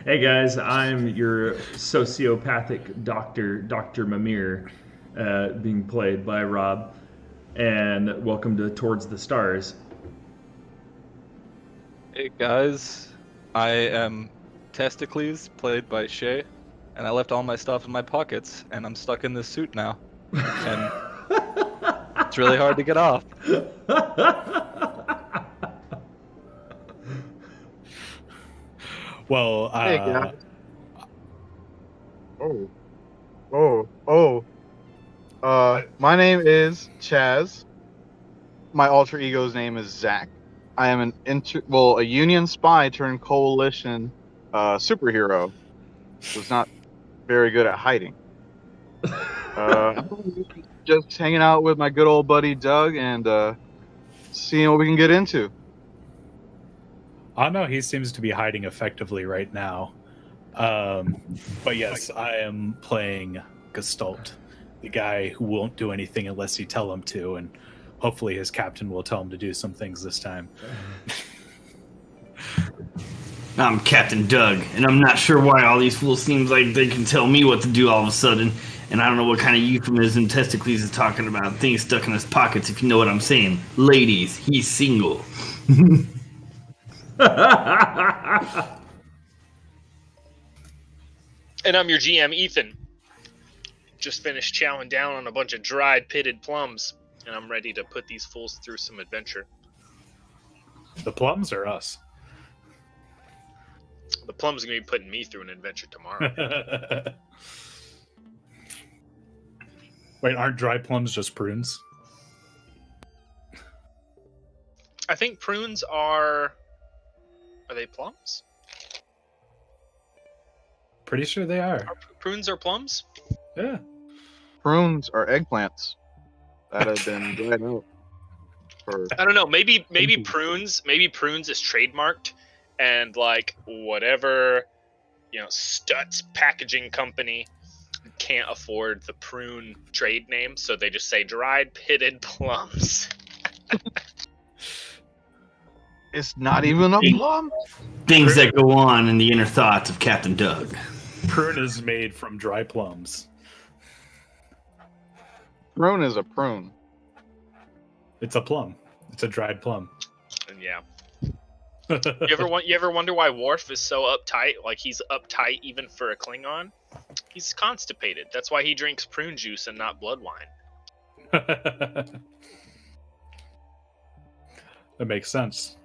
Hey guys, I'm your sociopathic doctor, Dr. Mimir, being played by Rob, and welcome to Towards the Stars. Hey guys, I am Testicles, played by Shay, and I left all my stuff in my pockets, and I'm stuck in this suit now, and it's really hard to get off. Well, Hey guys. Oh. My name is Chaz. My alter ego's name is Zach. I am a Union spy turned coalition superhero. Was not very good at hiding. Just hanging out with my good old buddy Doug and seeing what we can get into. I know he seems to be hiding effectively right now. But yes, I am playing Gestalt, the guy who won't do anything unless you tell him to, and hopefully his captain will tell him to do some things this time. I'm Captain Doug, and I'm not sure why all these fools seems like they can tell me what to do all of a sudden, and I don't know what kind of euphemism Testicles is talking about. Things stuck in his pockets, if you know what I'm saying. Ladies, he's single. And I'm your GM, Ethan. Just finished chowing down on a bunch of dried, pitted plums, and I'm ready to put these fools through some adventure. The plums or us? The plums are going to be putting me through an adventure tomorrow. Wait, aren't dry plums just prunes? I think prunes are... Are they plums? Pretty sure they are. Prunes are plums? Yeah. Prunes are eggplants that have been dried out. I don't know. Maybe prunes. Maybe prunes is trademarked, and like whatever, Stutz packaging company can't afford the prune trade name, so they just say dried pitted plums. It's not even a plum. Things that go on in the inner thoughts of Captain Doug. Prune is made from dry plums. Prune is a prune. It's a plum. It's a dried plum. And yeah. You ever wonder why Worf is so uptight? Like he's uptight even for a Klingon? He's constipated. That's why he drinks prune juice and not blood wine. That makes sense.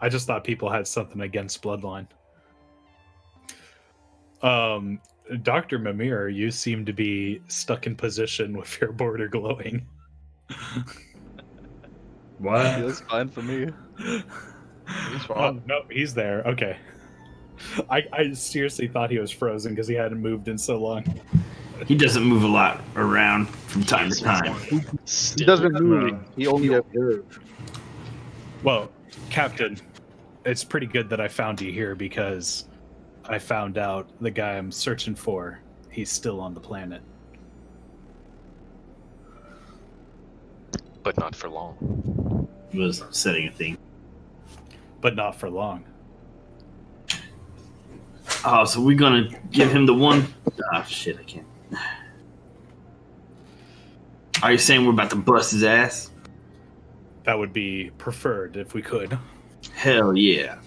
I just thought people had something against bloodline. Dr. Mimir, you seem to be stuck in position with your border glowing. What? Feels fine for me. He's fine. Oh, no, he's there. Okay. I seriously thought he was frozen because he hadn't moved in so long. He doesn't move a lot around from time to time. He doesn't move. He only observes. Well, Captain, it's pretty good that I found you here because I found out the guy I'm searching for, he's still on the planet. But not for long. He was setting a thing. But not for long. Oh, so we're gonna give him the one... Ah, shit, I can't. Are you saying we're about to bust his ass? That would be preferred if we could. Hell yeah.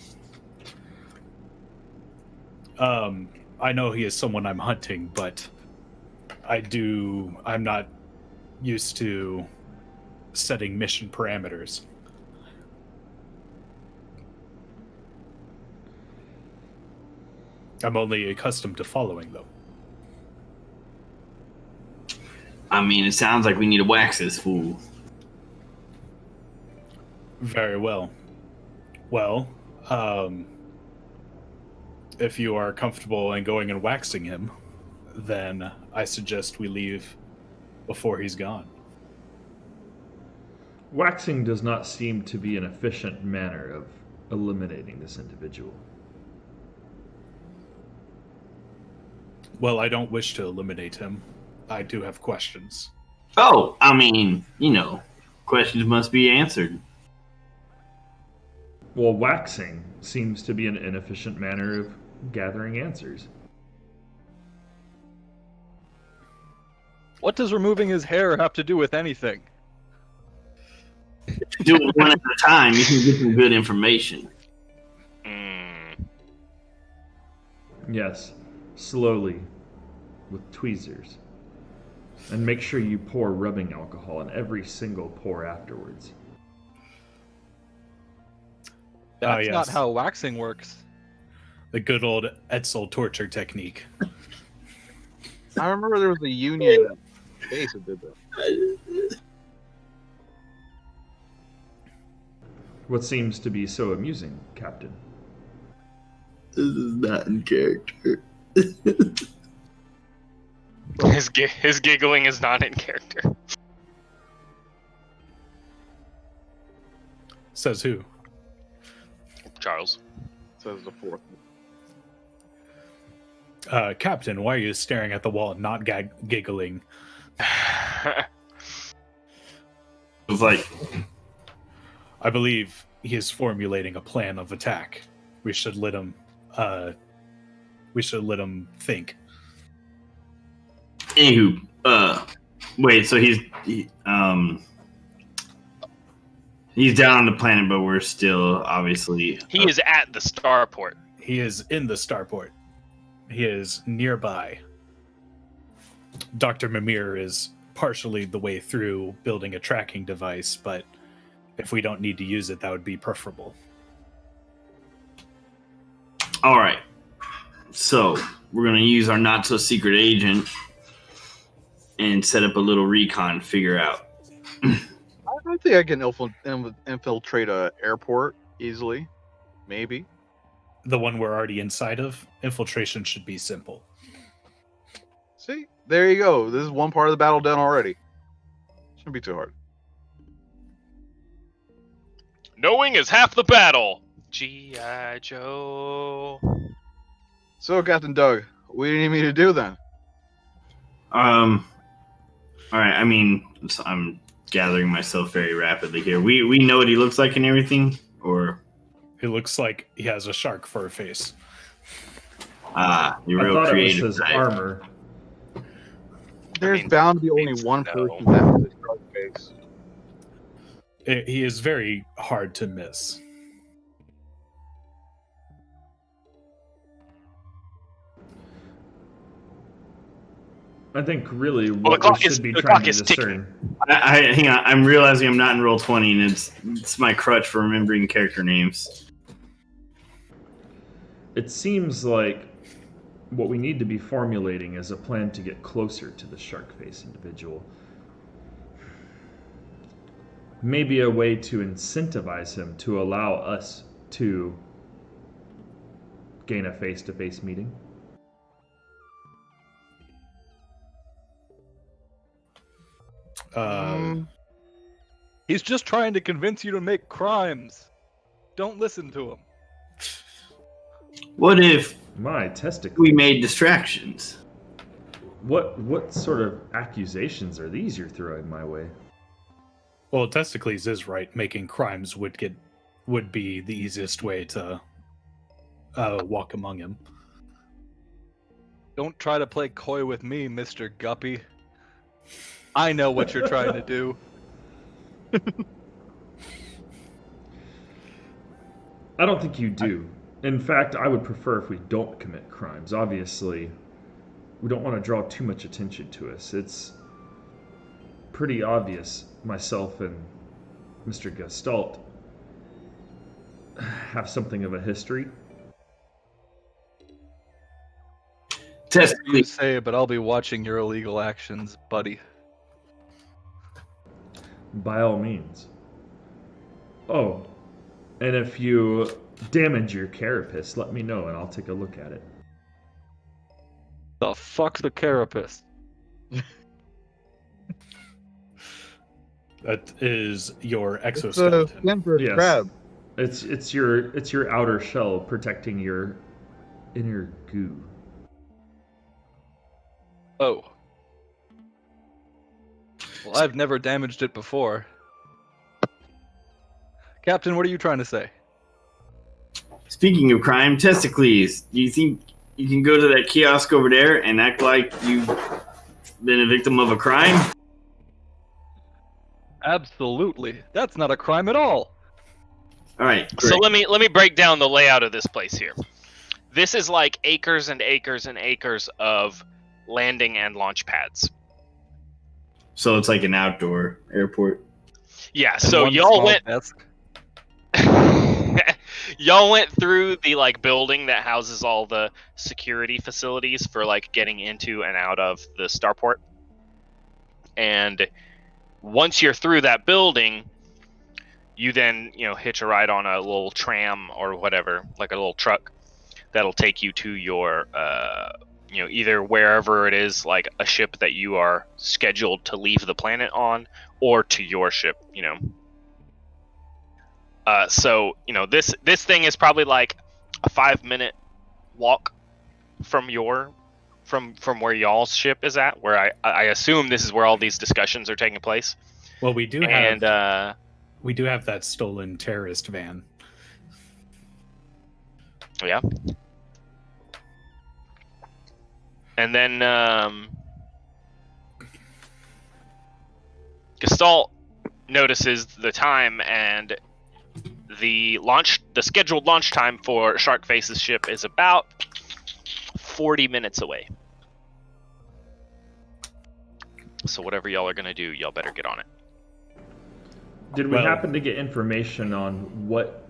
I know he is someone I'm hunting, but I'm not used to setting mission parameters. I'm only accustomed to following them. I mean, it sounds like we need to wax this fool. Very well. Well, if you are comfortable in going and waxing him, then I suggest we leave before he's gone. Waxing does not seem to be an efficient manner of eliminating this individual. Well, I don't wish to eliminate him. I do have questions. Oh, I mean, questions must be answered. Well, waxing seems to be an inefficient manner of gathering answers. What does removing his hair have to do with anything? Do it one at a time. You can get some good information. Yes, slowly, with tweezers. And make sure you pour rubbing alcohol in every single pour afterwards. That's yes. not how waxing works. The good old Etzel torture technique. I remember there was a union case that did that. What seems to be so amusing, Captain? This is not in character. His giggling is not in character. Says who? Charles. Says the fourth. Captain, why are you staring at the wall and not giggling? It was like, I believe he is formulating a plan of attack. We should let him. Think. anywho, wait, so he's down on the planet, but we're still obviously. He is at the starport. He is in the starport. He is nearby. Dr. Mimir is partially the way through building a tracking device, but if we don't need to use it, that would be preferable. All right. So we're going to use our not so secret agent and set up a little recon, figure out. I think I can infiltrate a airport easily. Maybe. The one we're already inside of, infiltration should be simple. See? There you go. This is one part of the battle done already. Shouldn't be too hard. Knowing is half the battle. G.I. Joe. So, Captain Doug, what do you need me to do then? All right. I mean, I'm gathering myself very rapidly here. We know what he looks like and everything, or He looks like he has a shark for a face. you're I real thought creative. it was his type. armor. There's bound to be only means one no. person that has a shark face. He is very hard to miss. I think really the what clock we is- should be the trying clock to is ticking. discern. I hang on. I'm realizing I'm not in roll 20, and it's my crutch for remembering character names. It seems like what we need to be formulating is a plan to get closer to the shark face individual. Maybe a way to incentivize him to allow us to gain a face-to-face meeting. He's just trying to convince you to make crimes. Don't listen to him. What if My testicles. we made distractions? What sort of accusations are these you're throwing my way? Well, Testicles is right. Making crimes would be the easiest way to walk among him. Don't try to play coy with me, Mr. Guppy. I know what you're trying to do. I don't think you do. In fact, I would prefer if we don't commit crimes. Obviously, we don't want to draw too much attention to us. It's pretty obvious myself and Mr. Gestalt have something of a history. You Testicles. say, but I'll be watching your illegal actions, buddy. By all means. Oh, and if you damage your carapace, let me know and I'll take a look at it. The fuck's the carapace? That is your It's a exoskeleton. skin for a Yes. crab. It's your outer shell protecting your inner goo. Oh. Well, I've never damaged it before. Captain, what are you trying to say? Speaking of crime, Testicles, do you think you can go to that kiosk over there and act like you've been a victim of a crime? Absolutely. That's not a crime at all. All right. So Great. let me break down the layout of this place here. This is like acres and acres and acres of landing and launch pads. So it's like an outdoor airport. Yeah, And so one y'all small went desk. y'all went through the like building that houses all the security facilities for like getting into and out of the starport. And once you're through that building, you then, hitch a ride on a little tram or whatever, like a little truck that'll take you to your either wherever it is, like a ship that you are scheduled to leave the planet on, or to your ship, So this thing is probably like a 5-minute walk from where y'all's ship is at, where I assume this is where all these discussions are taking place. Well, we do And have that stolen terrorist van. yeah. And then Gestalt notices the time, and the scheduled launch time for Sharkface's ship is about 40 minutes away. So whatever y'all are gonna do, y'all better get on it. Did we Well- happen to get information on what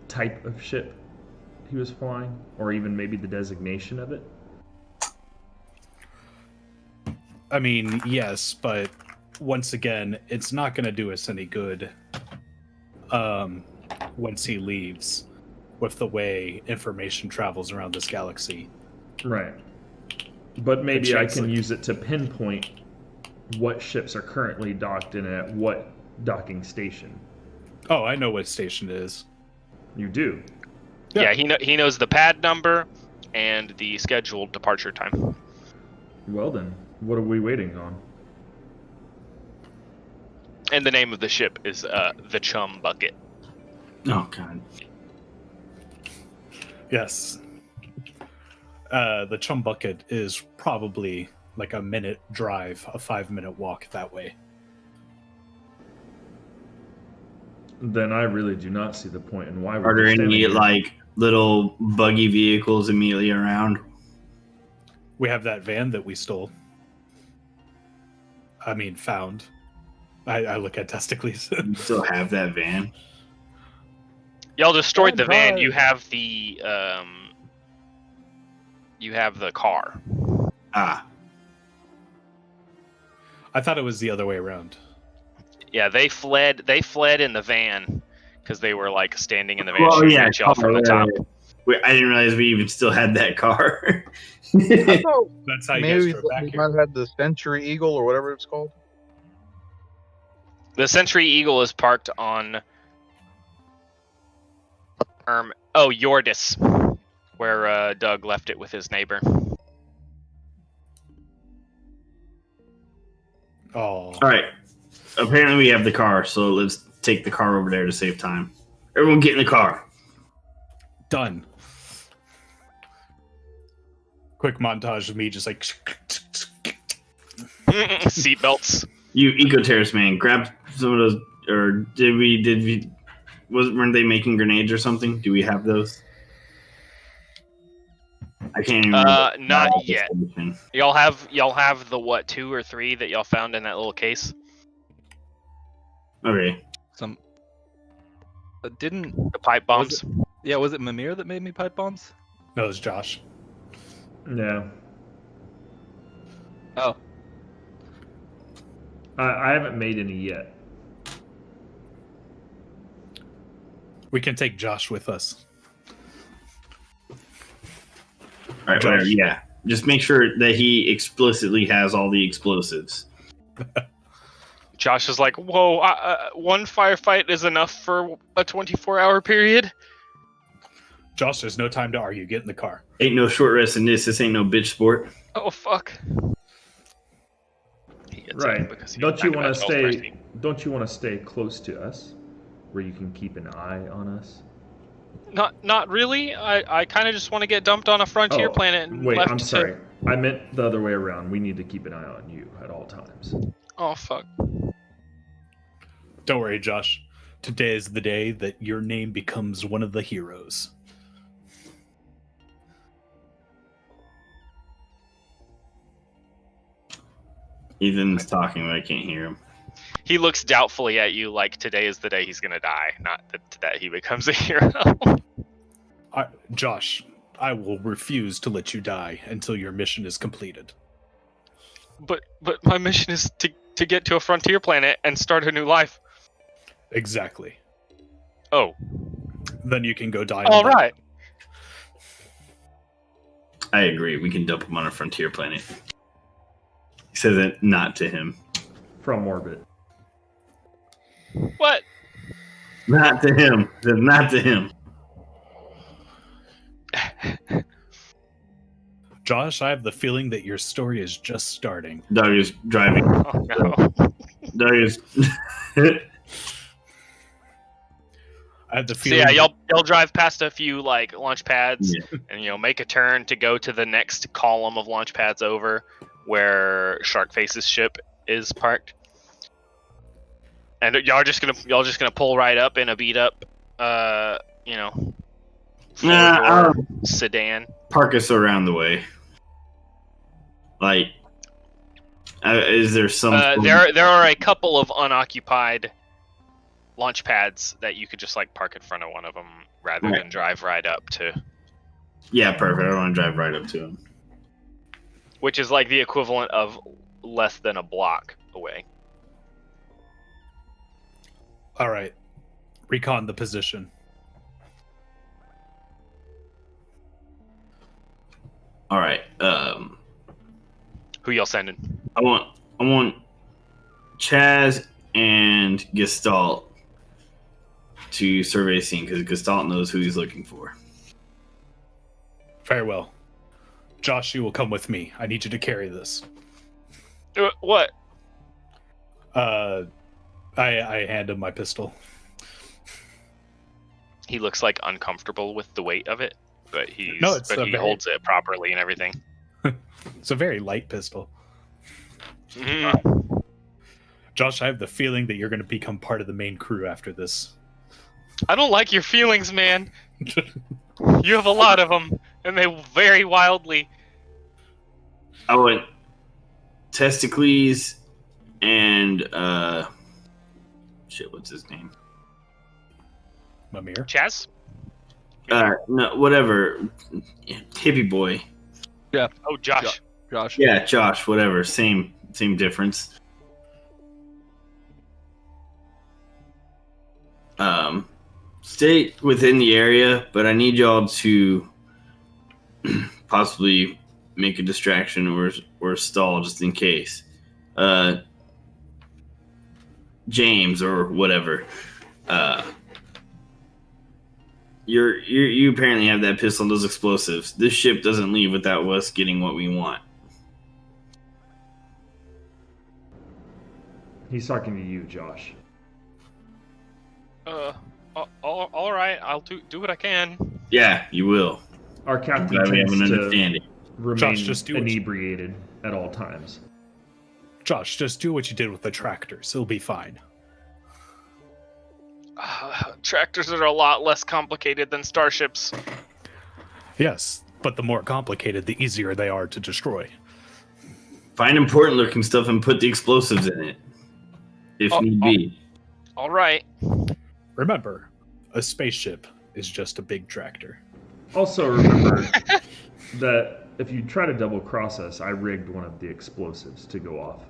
type of ship he was flying, or even maybe the designation of it? I mean, yes, but once again, it's not going to do us any good once he leaves with the way information travels around this galaxy. Right. But maybe I chance can it. use it to pinpoint what ships are currently docked in at what docking station. Oh, I know what station it is. You do? Yeah. Yeah, he knows the pad number and the scheduled departure time. Well then, what are we waiting on? And the name of the ship is the Chum Bucket. Oh God. Yes. The Chum Bucket is probably like a minute drive, a 5-minute walk that way. Then I really do not see the point in why we're Are there just standing any here. like little buggy vehicles immediately around? We have that van that we stole. I mean, found. I look at Testicles. You still have that van? Y'all destroyed the van. Bye. You have the car. Ah, I thought it was the other way around. Yeah, they fled in the van because they were like standing in the van well, shooting yeah, at y'all from the top. Wait, I didn't realize we even still had that car. I thought That's how you maybe guys drove back we here. might have had the Century Eagle or whatever it's called. The Century Eagle is parked on Yordis, where Doug left it with his neighbor. Oh, All right. Apparently, we have the car, so let's take the car over there to save time. Everyone, get in the car. done. Quick montage of me just like. Seatbelts. You eco terrorist man, grab some of those. Or did we? Weren't they making grenades or something? Do we have those? I can't even remember. Not yet. Y'all have the what, 2 or 3 that y'all found in that little case? Okay. Some. Didn't. The pipe bombs. Yeah, was it Mimir that made me pipe bombs? No, it's Josh. Yeah. Oh. I haven't made any yet. We can take Josh with us. All right. Whatever. Yeah. Just make sure that he explicitly has all the explosives. Josh is like, whoa, one firefight is enough for a 24-hour period? Josh, there's no time to argue. Get in the car. Ain't no short rest in this. This ain't no bitch sport. Oh, fuck. He gets Right. it because he Don't was you talking want to about 12 stay? Don't you want to stay close to us, where you can keep an eye on us? Not really. I kind of just want to get dumped on a frontier planet and wait, left I'm to. sorry. I meant the other way around. We need to keep an eye on you at all times. Oh fuck. Don't worry, Josh. Today is the day that your name becomes one of the heroes. Ethan's talking, but I can't hear him. He looks doubtfully at you, like today is the day he's gonna die, not that he becomes a hero. Josh, I will refuse to let you die until your mission is completed. but my mission is to get to a frontier planet and start a new life. Exactly. Oh. Then you can go die. All right. I agree. We can dump him on a frontier planet. He says it not to him. From orbit. What? Not to him. He says not to him. Josh, I have the feeling that your story is just starting. Doug is driving. Oh no. Doug is. I have the So feeling. yeah, y'all drive past a few like launch pads, Yeah. and make a turn to go to the next column of launch pads over, where Sharkface's ship is parked. And y'all just gonna pull right up in a beat up, Nah, four-door sedan. Park us around the way. Like, is there some? There are a couple of unoccupied launch pads that you could just like park in front of one of them rather Right. than drive right up to, Yeah, perfect. I don't want to drive right up to him. which is like the equivalent of less than a block away. All right. Recon the position. All right. Who y'all sending? I want Chaz and Gestalt to survey the scene because Gestalt knows who he's looking for. Very well. Josh, you will come with me. I need you to carry this. What? I hand him my pistol. He looks like uncomfortable with the weight of it, but he holds it properly and everything. It's a very light pistol. Mhm. Josh, I have the feeling that you're going to become part of the main crew after this. I don't like your feelings, man. You have a lot of them, and they vary wildly. I want Testicles and what's his name? Mimir? Chaz? No, whatever. Hippie boy. Oh, Josh. Josh. Yeah, Josh. Whatever. Same difference. Stay within the area, but I need y'all to possibly make a distraction or stall just in case. James or whatever. You apparently have that pistol and those explosives. This ship doesn't leave without us getting what we want. He's talking to you, Josh. All right. I'll do what I can. Yeah, you will. Our captain Glad we have tends an to understanding. remain Josh, just do what you- inebriated at all times. Josh, just do what you did with the tractors. It'll be fine. Tractors are a lot less complicated than starships. Yes, but the more complicated, the easier they are to destroy. Find important looking stuff and put the explosives in it. If need be. All right. Remember, a spaceship is just a big tractor. Also, remember that if you try to double cross us, I rigged one of the explosives to go off.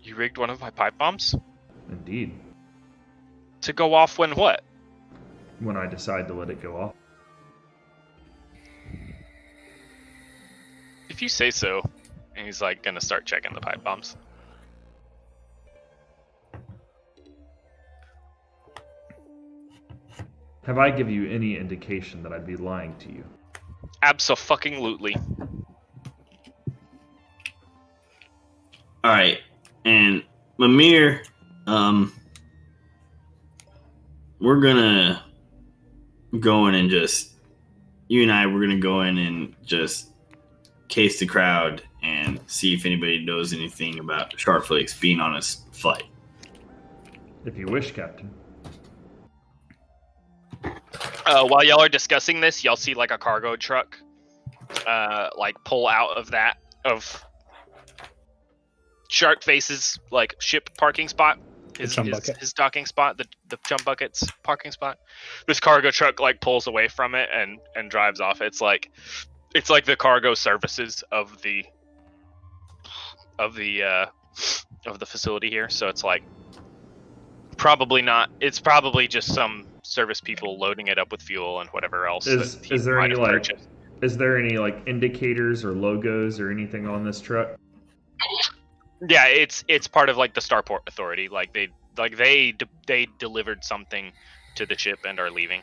You rigged one of my pipe bombs? Indeed. To go off when what? When I decide to let it go off. If you say so. And he's like gonna start checking the pipe bombs. Have I give you any indication that I'd be lying to you? Abso-fucking-lutely. Alright. And Mimir, we're gonna go in and just you and I. We're gonna go in and just case the crowd and see if anybody knows anything about Sharpflakes being on his flight. If you wish, Captain. While y'all are discussing this, y'all see like a cargo truck, like pull out of Sharkface's like ship parking spot, his docking spot, the chum bucket's parking spot. This cargo truck like pulls away from it and drives off. It's like the cargo services of the facility here. So it's like probably not. It's probably just some service people loading it up with fuel and whatever else. Is there any like indicators or logos or anything on this truck? Yeah, it's part of like the Starport Authority. Like they delivered something to the ship and are leaving.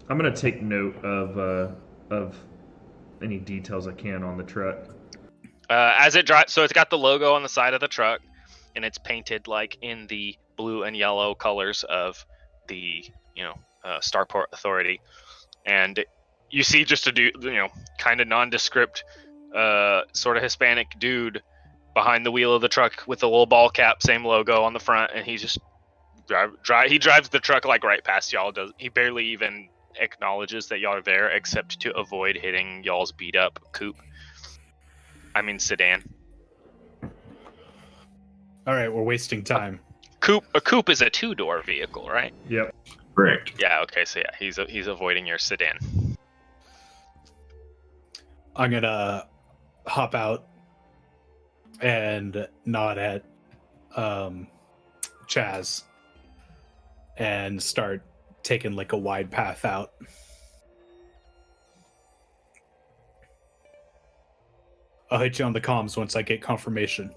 I'm gonna take note of any details I can on the truck. As it drives, so it's got the logo on the side of the truck, and it's painted like in the blue and yellow colors of the Starport Authority, and you see just a dude, kind of nondescript, sort of Hispanic dude behind the wheel of the truck with a little ball cap, same logo on the front, and he just he drives the truck like right past y'all. He barely even acknowledges that y'all are there, except to avoid hitting y'all's beat up sedan. All right, we're wasting time. A coupe is a 2-door vehicle, right? Yep. Correct. Yeah. Okay. So yeah, he's avoiding your sedan. I'm gonna hop out and nod at Chaz and start taking like a wide path out. I'll hit you on the comms once I get confirmation.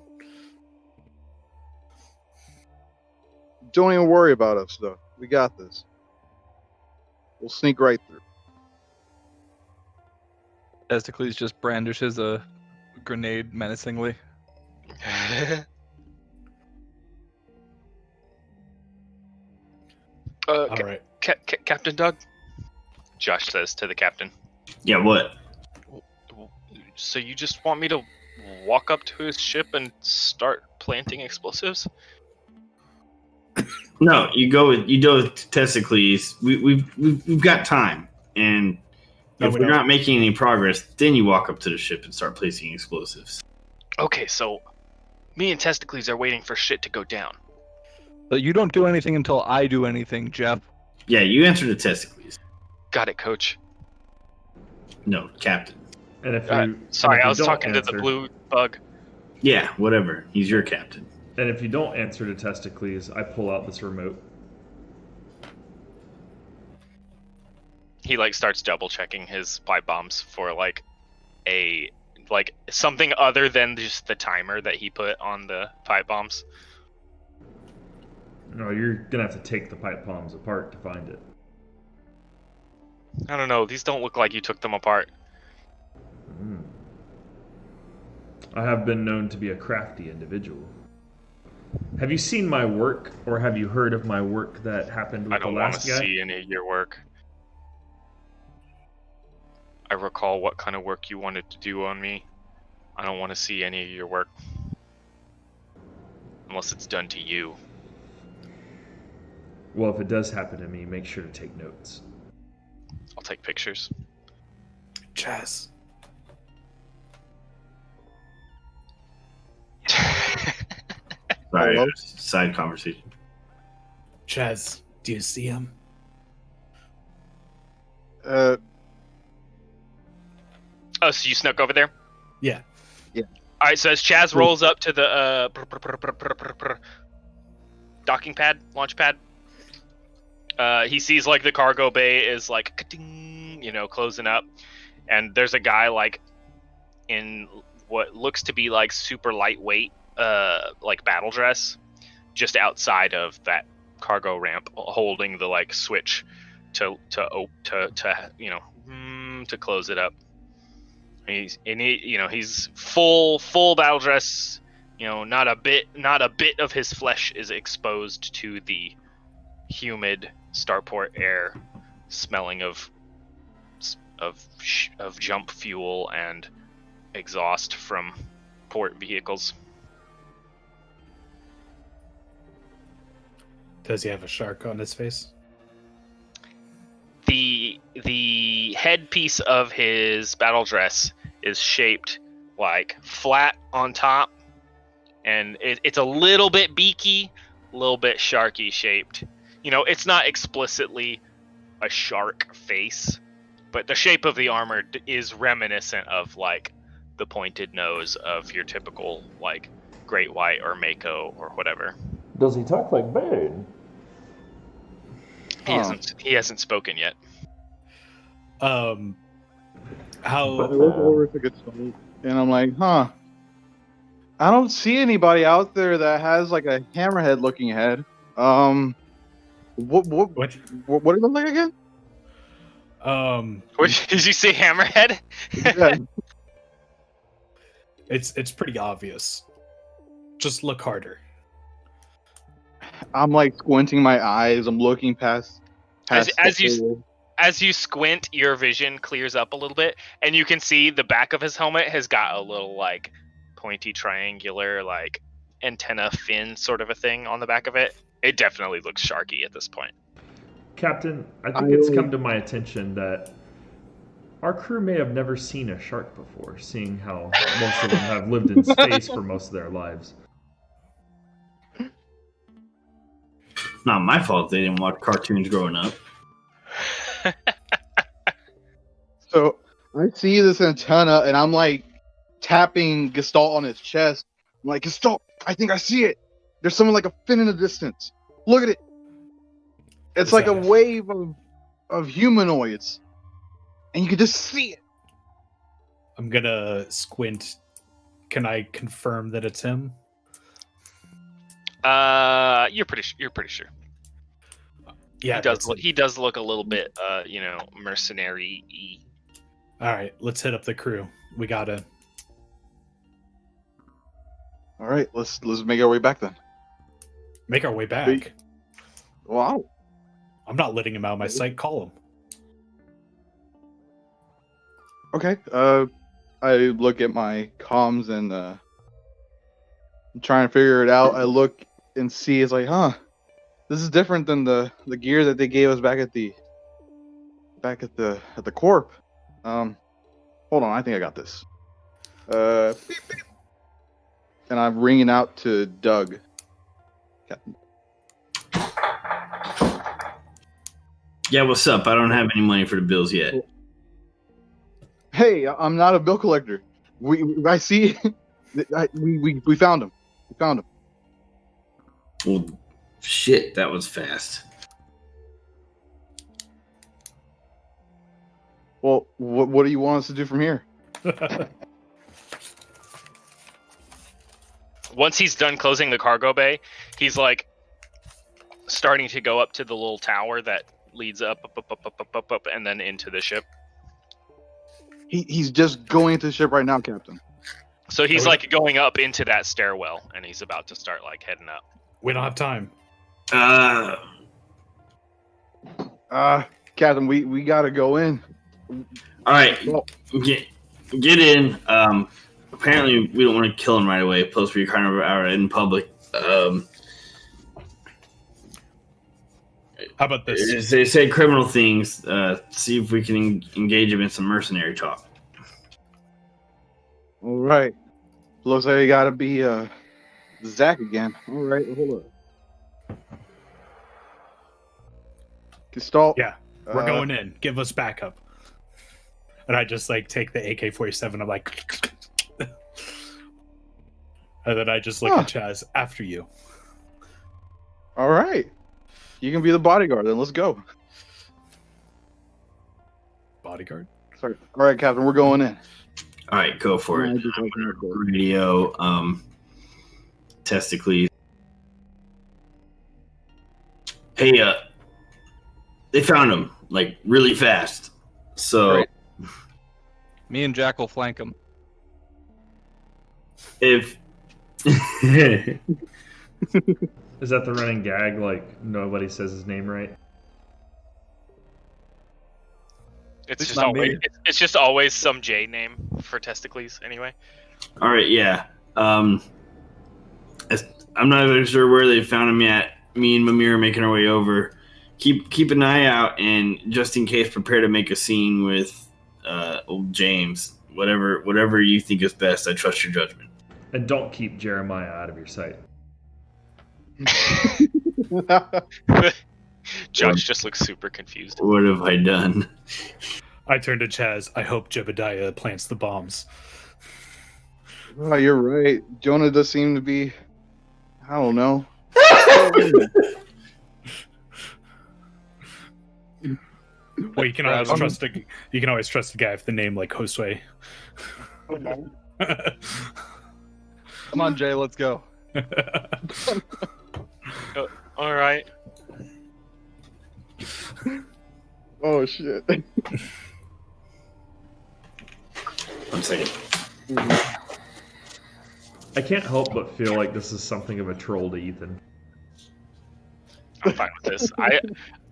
Don't even worry about us, though. We got this. We'll sneak right through. Testicles just brandishes a grenade menacingly. All right. Captain Doug? Josh says to the captain. Yeah, what? So you just want me to walk up to his ship and start planting explosives? No, you go with Testicles. We've got time, and if we're not making any progress, then you walk up to the ship and start placing explosives. Okay, so me and Testicles are waiting for shit to go down. But you don't do anything until I do anything, Jeff. Yeah, you answer to Testicles. Got it, Coach. No, Captain. And if you sorry, if I you was don't talking to answer, the blue bug. Yeah, whatever. He's your captain. And if you don't answer to Testicles, I pull out this remote. He starts double checking his pipe bombs for something other than just the timer that he put on the pipe bombs. No, you're gonna have to take the pipe bombs apart to find it. I don't know. These don't look like you took them apart. I have been known to be a crafty individual. Have you seen my work, or have you heard of my work that happened with the last guy? I don't want to see any of your work. I recall what kind of work you wanted to do on me. I don't want to see any of your work. Unless it's done to you. Well, if it does happen to me, make sure to take notes. I'll take pictures. Chaz. Sorry, Hello? side conversation. Chaz, do you see him? Oh, so you snuck over there? Yeah. All right, so as Chaz rolls up to the docking pad, launch pad, he sees the cargo bay is closing up, and there's a guy in what looks to be super lightweight battle dress just outside of that cargo ramp, holding the switch to close it up. He's full battle dress. Not a bit of his flesh is exposed to the humid starport air, smelling of jump fuel and exhaust from port vehicles. Does he have a shark on his face? The headpiece of his battle dress is shaped like flat on top, and it's a little bit beaky, a little bit sharky shaped. You know, it's not explicitly a shark face, but the shape of the armor is reminiscent of like the pointed nose of your typical like great white or mako or whatever. Does he talk like Bane? He hasn't spoken yet. How I look over to Gestalt, and I'm like, huh. I don't see anybody out there that has like a hammerhead looking head. What do you look like again? Did you say hammerhead? Yeah. It's pretty obvious. Just look harder. I'm like squinting my eyes. I'm looking past as you squint, your vision clears up a little bit, and you can see the back of his helmet has got a little like pointy triangular like antenna fin sort of a thing on the back of it. It definitely looks sharky at this point. Captain, I think it's come to my attention that our crew may have never seen a shark before, seeing how most of them have lived in space for most of their lives. Not my fault they didn't watch cartoons growing up. So I see this antenna, and I'm like tapping Gestalt on his chest. I'm like, Gestalt, I think I see it. There's something like a fin in the distance. Look at it. It's like a wave of humanoids, and you can just see it. I'm gonna squint. Can I confirm that it's him? You're pretty sure. Yeah, he does look a little bit, mercenary-y. All right, let's hit up the crew. We gotta. All right, let's make our way back then. Make our way back. Wow. I'm not letting him out of my sight. Call him. Okay. I look at my comms and I'm trying to figure it out. I look and see it's like, huh, this is different than the gear that they gave us back at the corp. Hold on, I think I got this. Beep, beep. And I'm ringing out to Doug. Captain. Yeah, what's up? I don't have any money for the bills yet. Hey, I'm not a bill collector. I see. We found him. We found him. Well, shit, that was fast. Well, what do you want us to do from here? Once he's done closing the cargo bay, he's like starting to go up to the little tower that leads up, and then into the ship. He's just going into the ship right now, Captain. So he's like going up into that stairwell, and he's about to start like heading up. We don't have time. Captain, we gotta go in. All right, get in. Apparently, we don't want to kill him right away. Plus, we're kind of out in public. How about this? They say criminal things. See if we can engage him in some mercenary talk. All right. Looks like it gotta be Zach again. All right, hold up. Gestalt. Yeah, we're going in. Give us backup. And I just like take the AK-47. I'm like, and then I just look at Chaz. After you. All right. You can be the bodyguard. Then let's go. Bodyguard. Sorry. All right, Captain. We're going in. All right, go for it. Radio, testicles. Hey, they found him like really fast. So, Right. Me and Jack will flank him. if Is that the running gag? Like nobody says his name right? It's It's just not always me. it's just always some J name for testicles anyway. All right, yeah. I'm not even sure where they found him yet. Me and Mimir are making our way over. Keep an eye out, and just in case, prepare to make a scene with old James. Whatever you think is best. I trust your judgment. And don't keep Jeremiah out of your sight. Judge just looks super confused. What have I done? I turn to Chaz. I hope Jebediah plants the bombs. Oh, you're right. Jonah does seem to be. I don't know. Well, you can always trust a guy with the name like Josue. Come on, Jay, let's go. All right. Oh shit. One second. I can't help but feel like this is something of a troll to Ethan. I'm fine with this.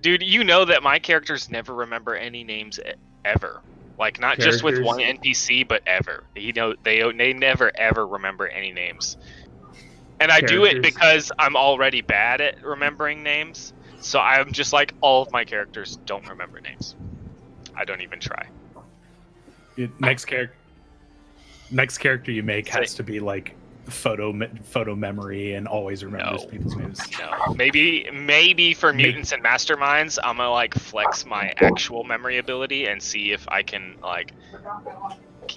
Dude, you know that my characters never remember any names ever. Like not just with one NPC, but ever. They never ever remember any names. And I do it because I'm already bad at remembering names. So I'm just like, all of my characters don't remember names. I don't even try. Next character you make has to be like photo memory and always remembers people's names. No, maybe for mutants and masterminds, I'm gonna like flex my actual memory ability and see if I can like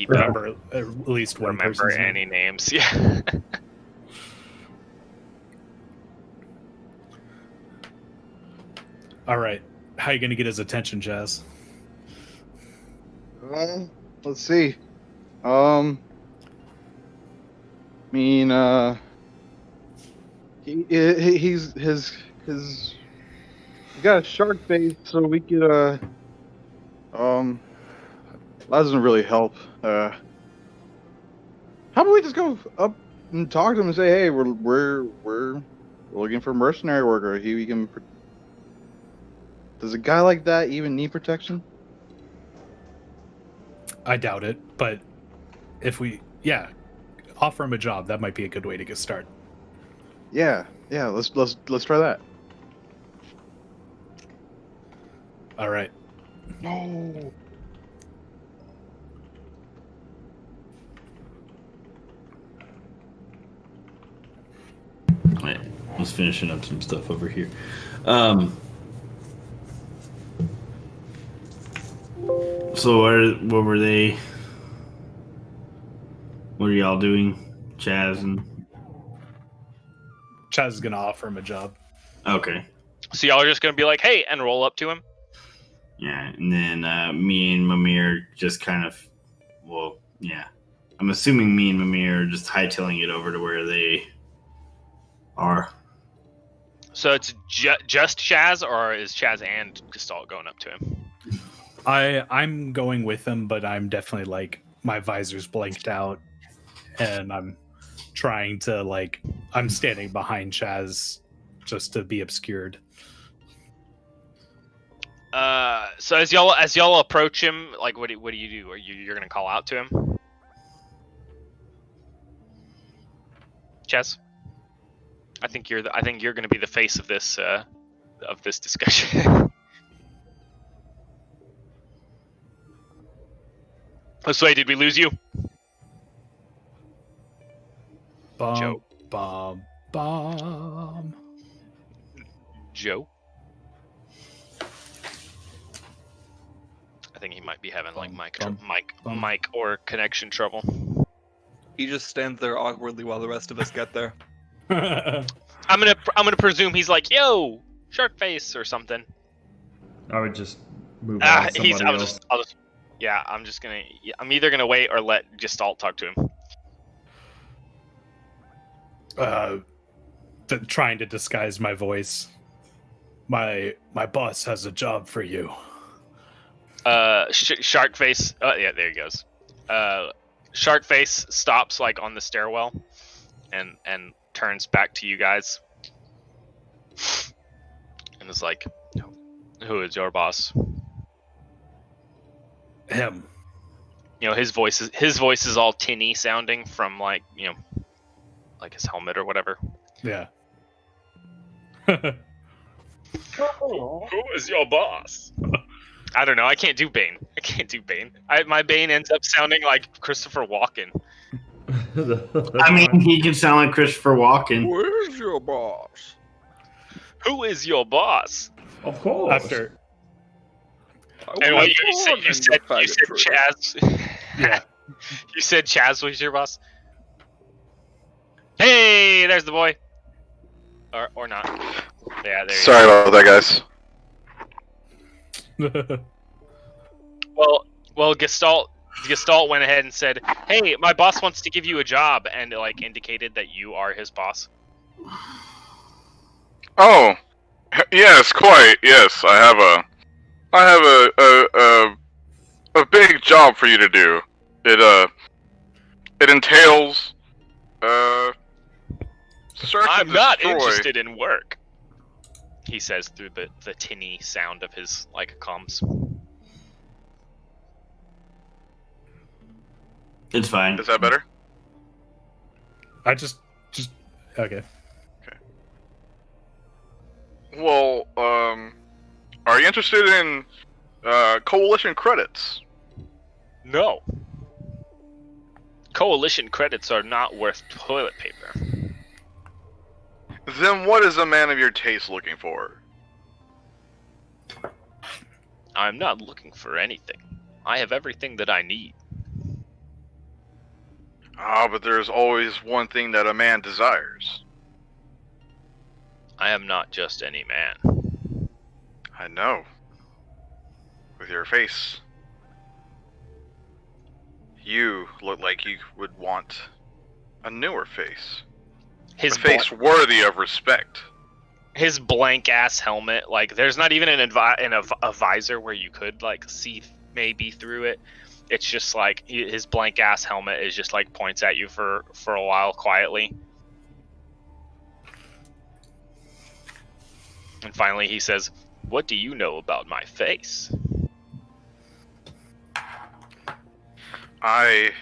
remember at least one remember any names. Yeah. All right, how you gonna get his attention, Jazz? Let's see. He's got a shark face, so we could that doesn't really help. How about we just go up and talk to him and say, hey, we're looking for mercenary worker. Does a guy like that even need protection? I doubt it, but if we offer him a job, that might be a good way to get started. Yeah, let's try that. All right. No. Wait, I was finishing up some stuff over here. So what were they? What are y'all doing, Chaz and? Chaz is gonna offer him a job. Okay. So y'all are just gonna be like, hey, and roll up to him. Yeah, and then me and Mimir just kind of, I'm assuming me and Mimir are just hightailing it over to where they are. So it's just Chaz, or is Chaz and Gestalt going up to him? I'm going with him, but I'm definitely like my visor's blanked out, and I'm trying to I'm standing behind Chaz just to be obscured. So as y'all approach him, like what do you do? Are you're gonna call out to him? Chaz? I think you're gonna be the face of this discussion. Josue, did we lose you? Joe. Joe? I think he might be having mic or connection trouble. He just stands there awkwardly while the rest of us get there. I'm gonna presume he's like, yo, shark face or something. I would just move on to somebody else. I'm either gonna wait or let Gestalt talk to him. Trying to disguise my voice. My boss has a job for you. Shark face. Yeah, there he goes. Shark face stops like on the stairwell, and turns back to you guys. and is like, "Who is your boss?" Him. You know, his voice is all tinny sounding from like, you know, like his helmet or whatever. Yeah. Who is your boss? I don't know. I can't do Bane. My Bane ends up sounding like Christopher Walken. I mean, he can sound like Christopher Walken. Where's your boss? Who is your boss? Of course. After. And what you said Chaz. Yeah. You said Chaz was your boss. Hey, there's the boy. Or not. Yeah, there. Sorry about that, guys. Well, Gestalt went ahead and said, "Hey, my boss wants to give you a job," and like indicated that you are his boss. Oh, yes, quite. Yes, I have a big job for you to do. It entails search and I'm not destroy. interested in work, he says through the tinny sound of his like comms. It's fine. Is that better? I just okay. Well, are you interested in coalition credits? No. Coalition credits are not worth toilet paper. Then what is a man of your taste looking for? I'm not looking for anything. I have everything that I need. Ah, but there's always one thing that a man desires. I am not just any man. I know. With your face. You look like you would want a newer face. His A face worthy of respect. his blank ass helmet, like there's not even a visor where you could like see maybe through it. It's just like his blank ass helmet is just like points at you for a while quietly. And finally he says, "What do you know about my face?" I've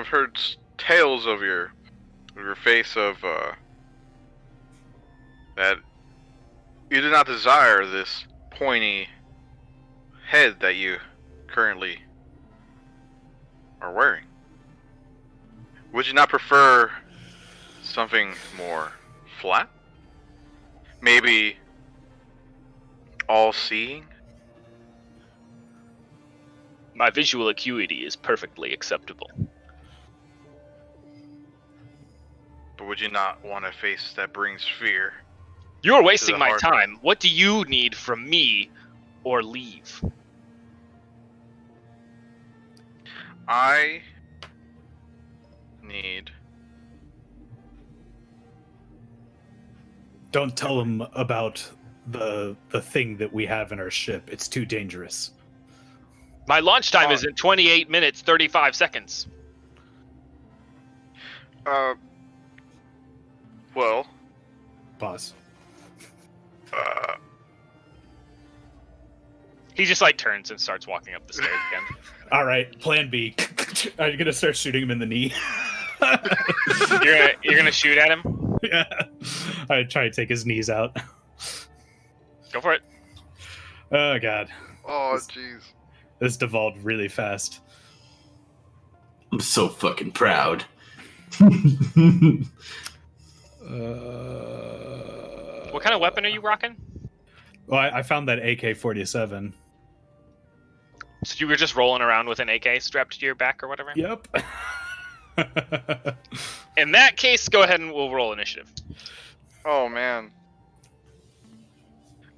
heard tales of your face that you do not desire this pointy head that you currently are wearing. Would you not prefer something more flat? Maybe all-seeing? My visual acuity is perfectly acceptable. But would you not want a face that brings fear? You're wasting my heart. time. What do you need from me, or leave? I need... Don't tell him about the thing that we have in our ship. It's too dangerous. My launch time is in 28 minutes 35 seconds. Well... Pause. He just like turns and starts walking up the stairs again. All right, plan B. Are you gonna start shooting him in the knee? You're gonna shoot at him? Yeah. I try to take his knees out. Go for it. Oh god. Oh, jeez. This devolved really fast. I'm so fucking proud. What kind of weapon are you rocking? Well, I found that AK-47. So you were just rolling around with an AK strapped to your back or whatever? Yep. In that case, go ahead and we'll roll initiative. Oh, man.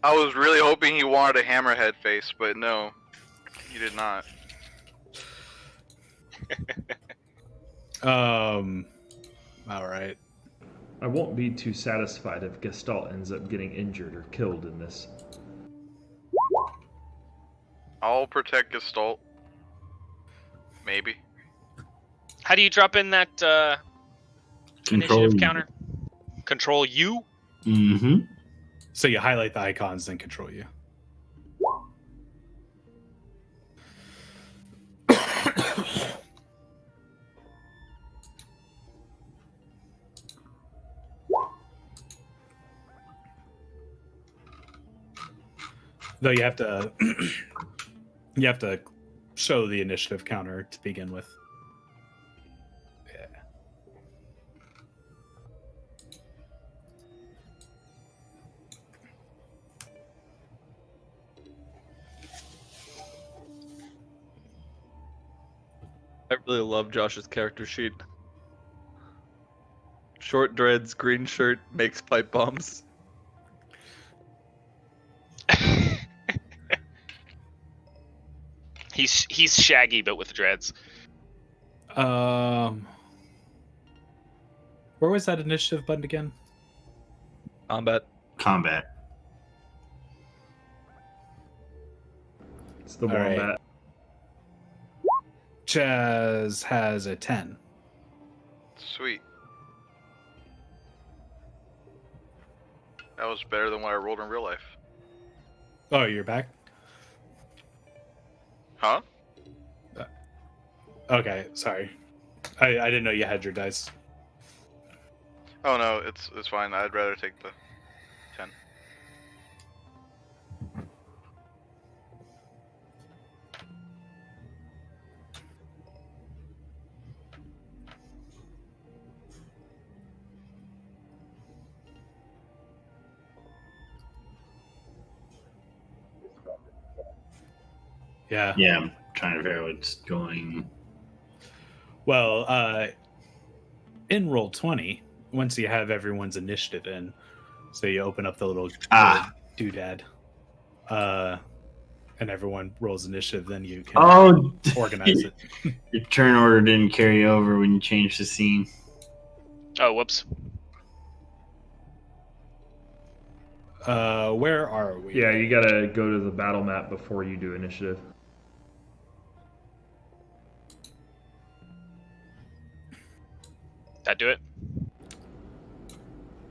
I was really hoping he wanted a hammerhead face, but no. He did not. All right. I won't be too satisfied if Gestalt ends up getting injured or killed in this. I'll protect Gestalt. Maybe. How do you drop in that Initiative counter. Control you. Mm-hmm. So you highlight the icons, then control you. Though you have to you have to show the initiative counter to begin with. Yeah. I really love Josh's character sheet. Short dreads, green shirt, makes pipe bombs. He's Shaggy but with dreads. Where was that initiative button again? Combat. Combat. It's the All right. wombat. Chaz has a 10. Sweet. That was better than what I rolled in real life. Oh, you're back? Huh? Okay, sorry. I didn't know you had your dice. Oh no, it's fine. I'd rather take the 10. Yeah. Yeah, I'm trying to figure out what's going. Well, in roll 20, once you have everyone's initiative in, so you open up the little doodad, and everyone rolls initiative, then you can organize it. Your turn order didn't carry over when you changed the scene. Oh, whoops. Where are we? Yeah, you gotta go to the battle map before you do initiative. That do it?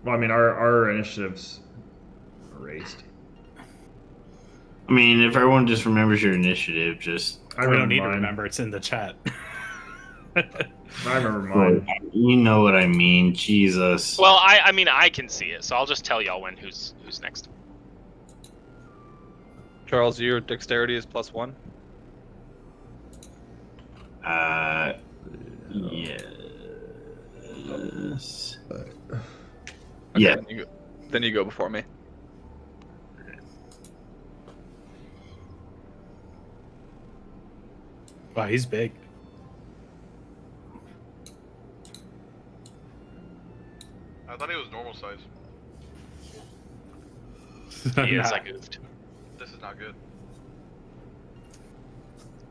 Well, I mean, our initiatives erased. I mean, if everyone just remembers your initiative, just I We don't need to mine. remember, it's in the chat. I remember mine. you know what I mean. Jesus. Well, I mean I can see it, so I'll just tell y'all who's next. Charles, your dexterity is +1. Yes. Okay, Yeah. Then you go before me. Wow, he's big. I thought he was normal size. He is, Nah. I goofed. This is not good.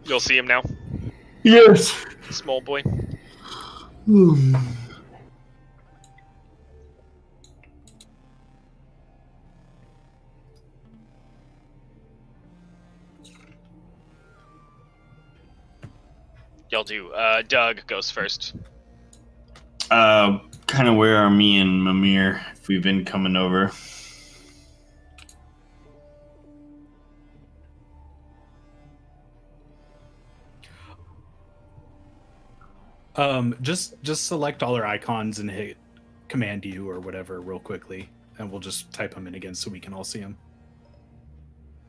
You'll see him now, Yes. small boy. Y'all do. Doug goes first. Kind of where are me and Mimir if we've been coming over? Just select all our icons and hit Command U or whatever real quickly, and we'll just type them in again so we can all see them.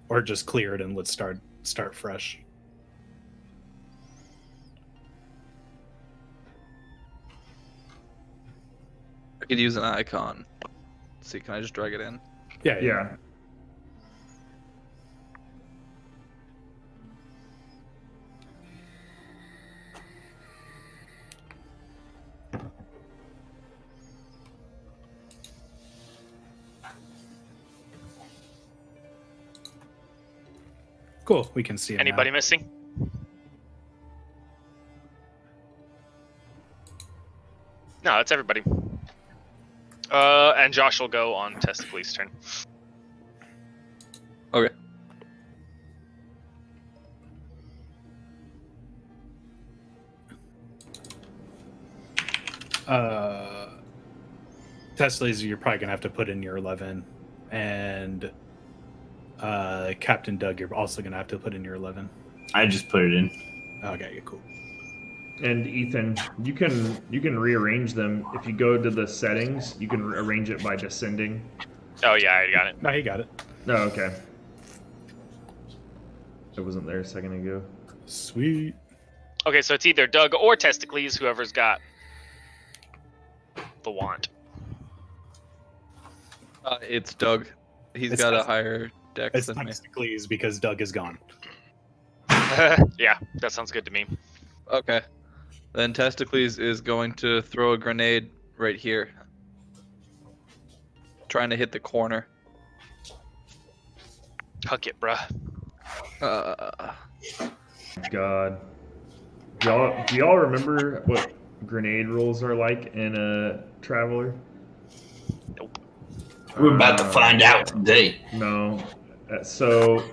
Or just clear it and let's start fresh. I could use an icon. Let's see, can I just drag it in? Yeah. Yeah. Cool. We can see 'em Anybody now. missing? No, it's everybody. And Josh will go on Testicles' turn. Okay. Tesla's, you're probably gonna have to put in your 11, and Captain Doug, you're also gonna have to put in your 11. I just put it in. Okay, cool. And Ethan, you can rearrange them if you go to the settings. You can arrange it by descending. Oh yeah, I got it. No, he got it. Oh, okay. It wasn't there a second ago. Sweet. Okay, so it's either Doug or Testicles, whoever's got the want. It's Doug. He's It's got a Test- higher dex It's than me. Testicles because Doug is gone. Yeah, that sounds good to me. Okay. Then Testicles is going to throw a grenade right here. Trying to hit the corner. Huck it, bruh. God. Do y'all remember what grenade rolls are like in a Traveller? We're about to find out today. No. So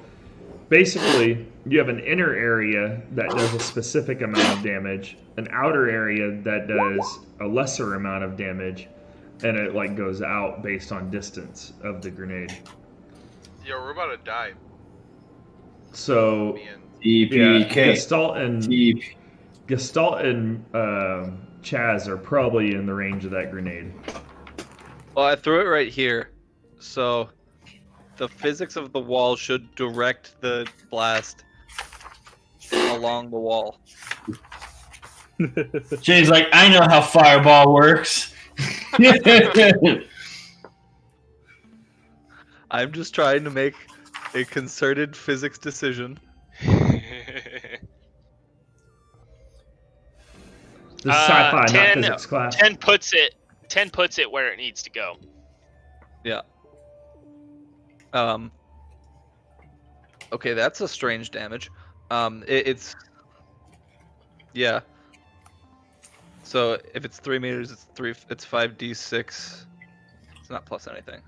basically, you have an inner area that does a specific amount of damage, an outer area that does a lesser amount of damage, and it like goes out based on distance of the grenade. Yo, we're about to die. So Me and yeah, EPK. Gestalt and Chaz are probably in the range of that grenade. Well, I threw it right here, so the physics of the wall should direct the blast along the wall. Jay's like, I know how fireball works. I'm just trying to make a concerted physics decision. This is sci-fi, not 10 physics class. 10 puts it where it needs to go. Yeah. Okay, that's a strange damage. It's yeah. So if it's 3 meters, it's 5d6. It's not plus anything.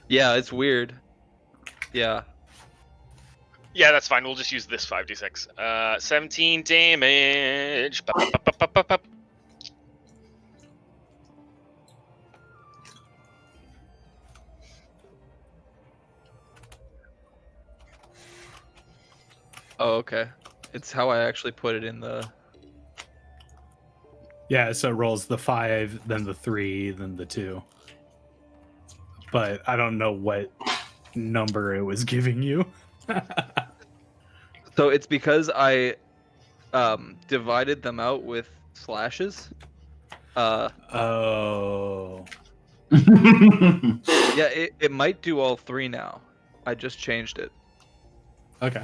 Yeah, it's weird. Yeah. Yeah, that's fine. We'll just use this 5d6. 17 damage. Bop, bop, bop, bop, bop, bop. Oh, okay. It's how I actually put it in the. Yeah, so it rolls the 5, then the 3, then the 2. But I don't know what number it was giving you. So it's because I divided them out with slashes. Oh. Yeah, it might do all 3 now. I just changed it. Okay.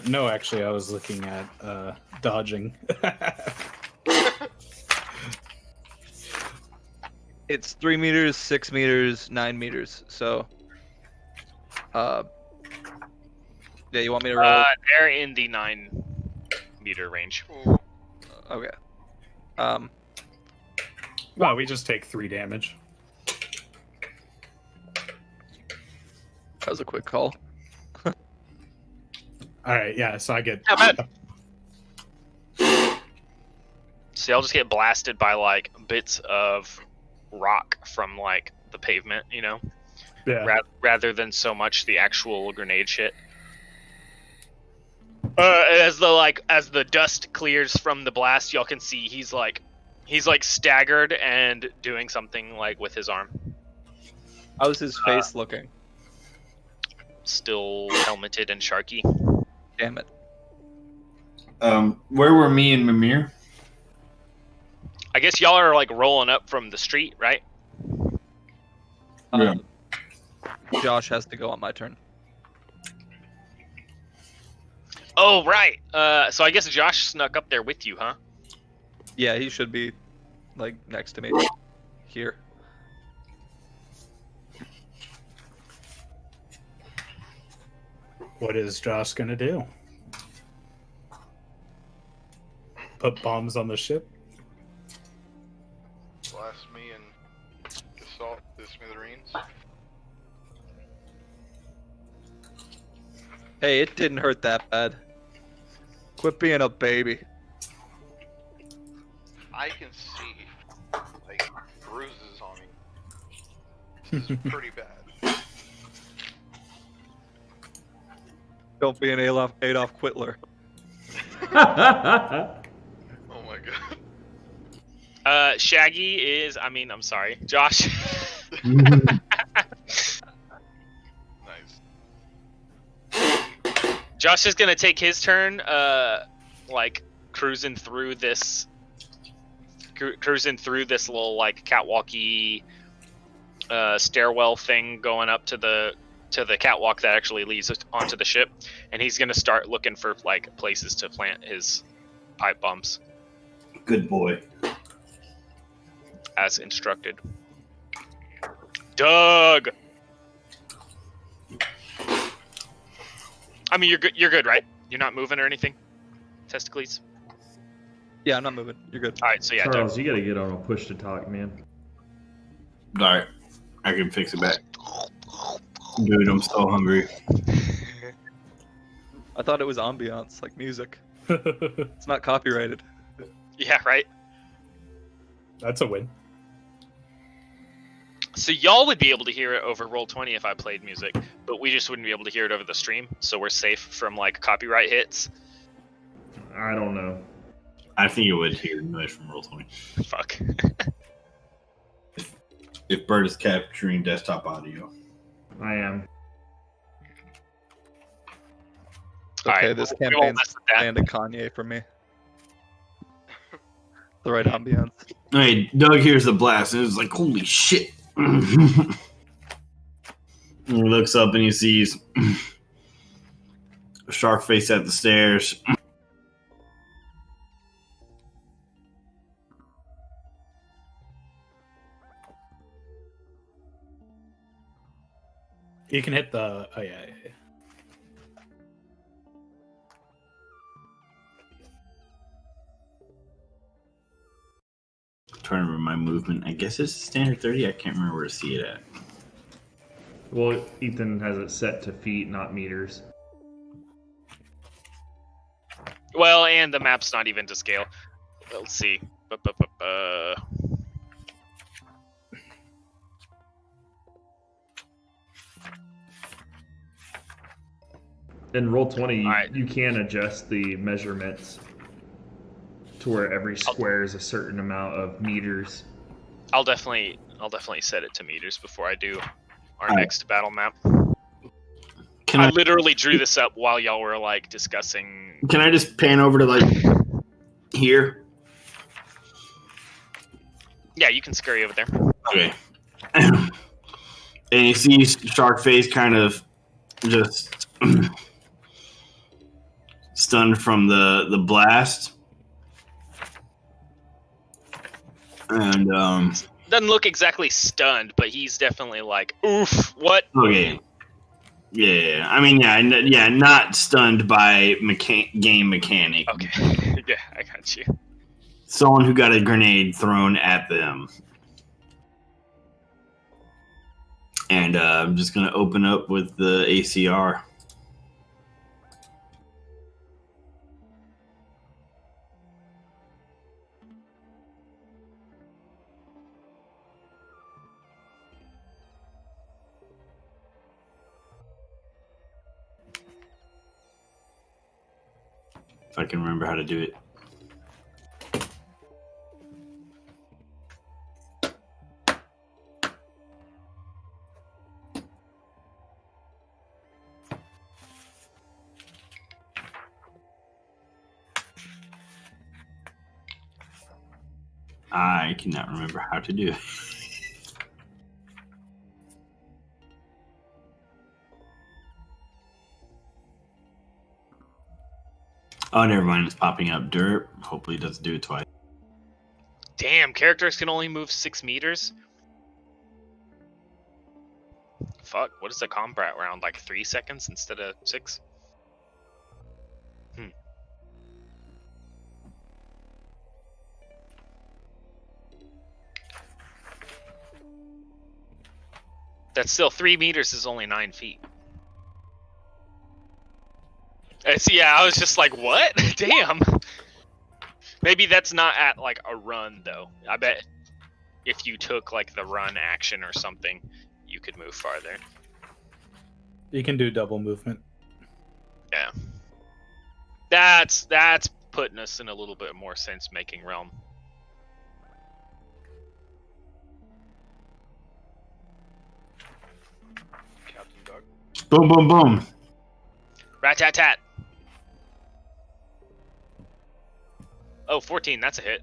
No, actually, I was looking at dodging. It's 3 meters, 6 meters, 9 meters. So, yeah, you want me to roll? They're in the 9-meter range. Okay. Well, we just take 3 damage. That was a quick call. All right, yeah. So I get. Not bad. So y'all just get blasted by like bits of rock from like the pavement, you know, Yeah. rather than so much the actual grenade shit. As the dust clears from the blast, y'all can see he's like staggered and doing something like with his arm. How's his face looking? Still helmeted and sharky. Damn it. Where were me and Mimir? I guess y'all are like rolling up from the street, right? Yeah. Josh has to go on my turn. Oh, right. So I guess Josh snuck up there with you, huh? Yeah, he should be like next to me here. What is Josh gonna do? Put bombs on the ship? Hey, it didn't hurt that bad. Quit being a baby. I can see like bruises on me. This is pretty bad. Don't be an Adolf Quitler. Oh my god. Shaggy is. I'm sorry, Josh. Nice. Josh is gonna take his turn, like cruising through this little like catwalky stairwell thing going up to the catwalk that actually leads us onto the ship, and he's gonna start looking for like places to plant his pipe bombs Good boy. as instructed. Doug. I mean, you're good. You're good, right? You're not moving or anything. Testicles. Yeah, I'm not moving. You're good. All right. So yeah, Charles, Doug. you gotta get on a push to talk, man. Alright. I can fix it back. Dude, I'm so hungry. I thought it was ambiance, like music. It's not copyrighted. Yeah, right. That's a win. So y'all would be able to hear it over Roll20 if I played music, but we just wouldn't be able to hear it over the stream. So we're safe from like copyright hits. I don't know. I think you would hear noise from Roll20. Fuck. If Bird is capturing desktop audio. I am. Okay, Alright, this we won't campaign's mess with that. banned Kanye for me. The right ambiance. Hey, Doug hears the blast and it's like, holy shit. And he looks up and he sees a shark face at the stairs. You can hit the. Oh yeah. Trying to remember my movement. I guess it's standard 30. I can't remember where to see it at. Well, Ethan has it set to feet, not meters. Well, and the map's not even to scale. Let's see. In Roll20, Alright. you can adjust the measurements to where every square is a certain amount of meters. I'll definitely set it to meters before I do our Alright. next battle map. Can I I literally drew this up while y'all were like discussing. can I just pan over to like here? Yeah, you can scurry over there. Okay. And you see shark face kind of just stunned from the blast. And Doesn't look exactly stunned, but he's definitely like, oof, what? okay. Yeah, I mean, yeah, not stunned by game mechanic. Okay, yeah, I got you. Someone who got a grenade thrown at them. And I'm just going to open up with the ACR. If I can remember how to do it. I cannot remember how to do it. Oh, never mind. It's popping up. Derp. Hopefully it doesn't do it twice. Damn, characters can only move 6 meters? Fuck, what is the combat round? Like 3 seconds instead of 6? That's still 3 meters is only 9 feet. Yeah, I was just like, what? Damn. Maybe that's not at like a run though. I bet if you took like the run action or something, you could move farther. You can do double movement. Yeah. That's putting us in a little bit more sense-making realm. Captain Doug. Boom, boom, boom. Rat-tat-tat. Oh, 14, that's a hit.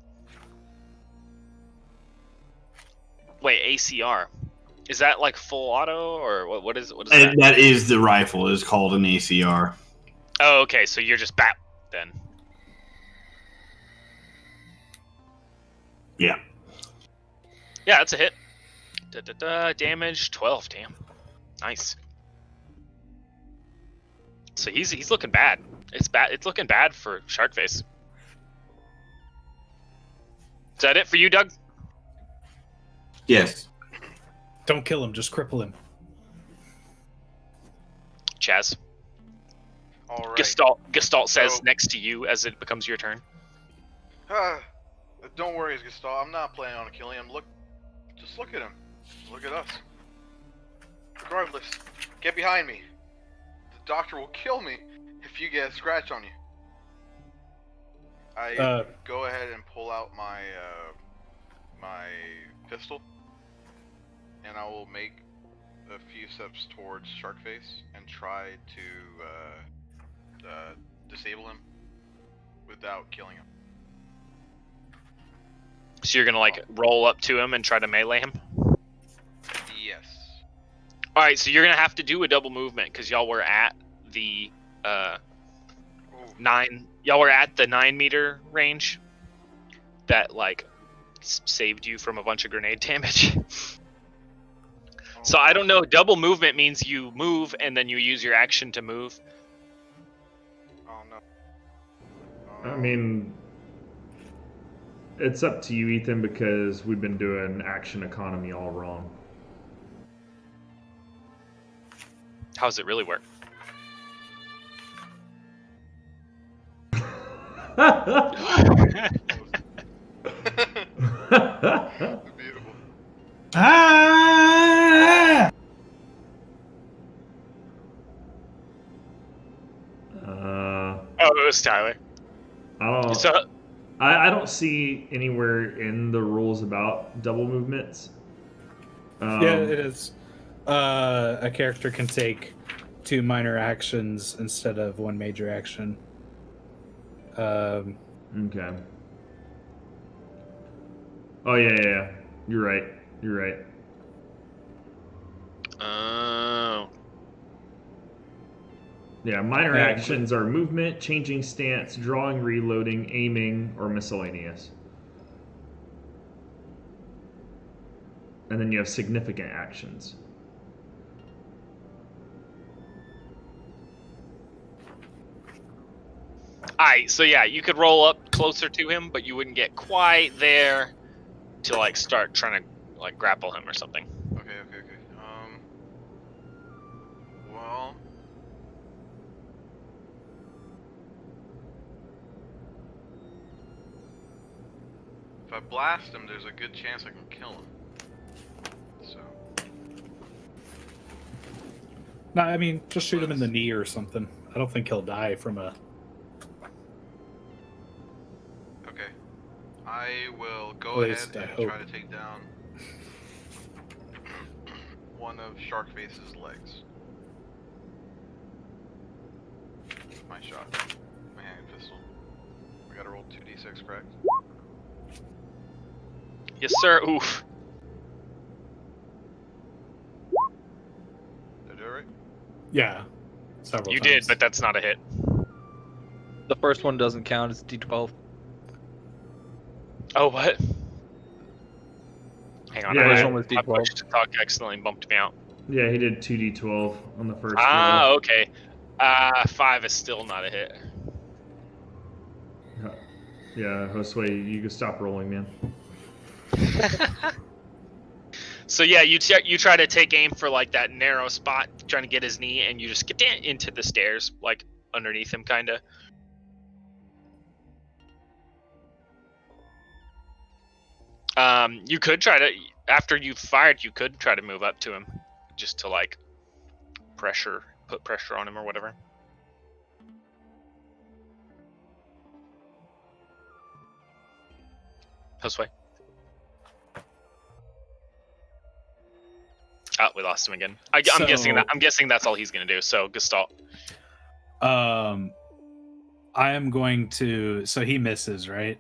Wait, ACR. Is that like full auto or what is that? That is the rifle. It's called an ACR. Oh, okay, so you're just bat then. Yeah. Yeah, that's a hit. Damage 12, damn. Nice. So he's looking bad. It's bad. It's looking bad for Sharkface. Is that it for you, Doug? Yes. Don't kill him, just cripple him. Chaz. All right. Gestalt says So- next to you as it becomes your turn. Don't worry, Gustavo. I'm not planning on killing him. Just look at him. Look at us. Regardless, get behind me. The doctor will kill me if you get a scratch on you. I go ahead and pull out my my pistol, and I will make a few steps towards Sharkface and try to disable him without killing him. So you're gonna like roll up to him and try to melee him. Yes. All right, so you're gonna have to do a double movement because y'all were at the Ooh. 9. Y'all were at the 9-meter range that like saved you from a bunch of grenade damage. So I don't know. Double movement means you move and then you use your action to move. Oh no. I mean, it's up to you, Ethan, because we've been doing action economy all wrong. How does it really work? Beautiful. Ah! Oh, it was Tyler. So I don't see anywhere in the rules about double movements. Yeah, it is. A character can take 2 minor actions instead of 1 major action. Okay. Oh yeah. You're right. Oh. Yeah, minor Yeah, actions are movement, changing stance, drawing, reloading, aiming, or miscellaneous. And then you have significant actions. Alright, so yeah, you could roll up closer to him, but you wouldn't get quite there to like start trying to like grapple him or something. Okay. Well, if I blast him, there's a good chance I can kill him. So, No, I mean, just shoot him in the knee or something. I don't think he'll die from a... okay. I will go At ahead least I and hope. try to take down one of Sharkface's legs. With my shot. My hand pistol. I gotta roll 2d6, correct? Yes, sir. Oof. Did I do it right? Yeah. Several You times. did, but that's not a hit. The first one doesn't count. It's D12. Oh, what? Hang on. Yeah, I first one was my D12. push to talk accidentally bumped me out. Yeah, he did 2d12 on the first Ah, roll. okay. 5 is still not a hit. Yeah, Josue, you can stop rolling, man. So yeah, you try to take aim for like that narrow spot, trying to get his knee, and you just get into the stairs like underneath him, kinda. You could try to, after you've fired, you could try to move up to him, just to like put pressure on him or whatever. Josue. Oh, we lost him again. I'm guessing that's all he's gonna do. So Gestalt. I am going to. So he misses, right?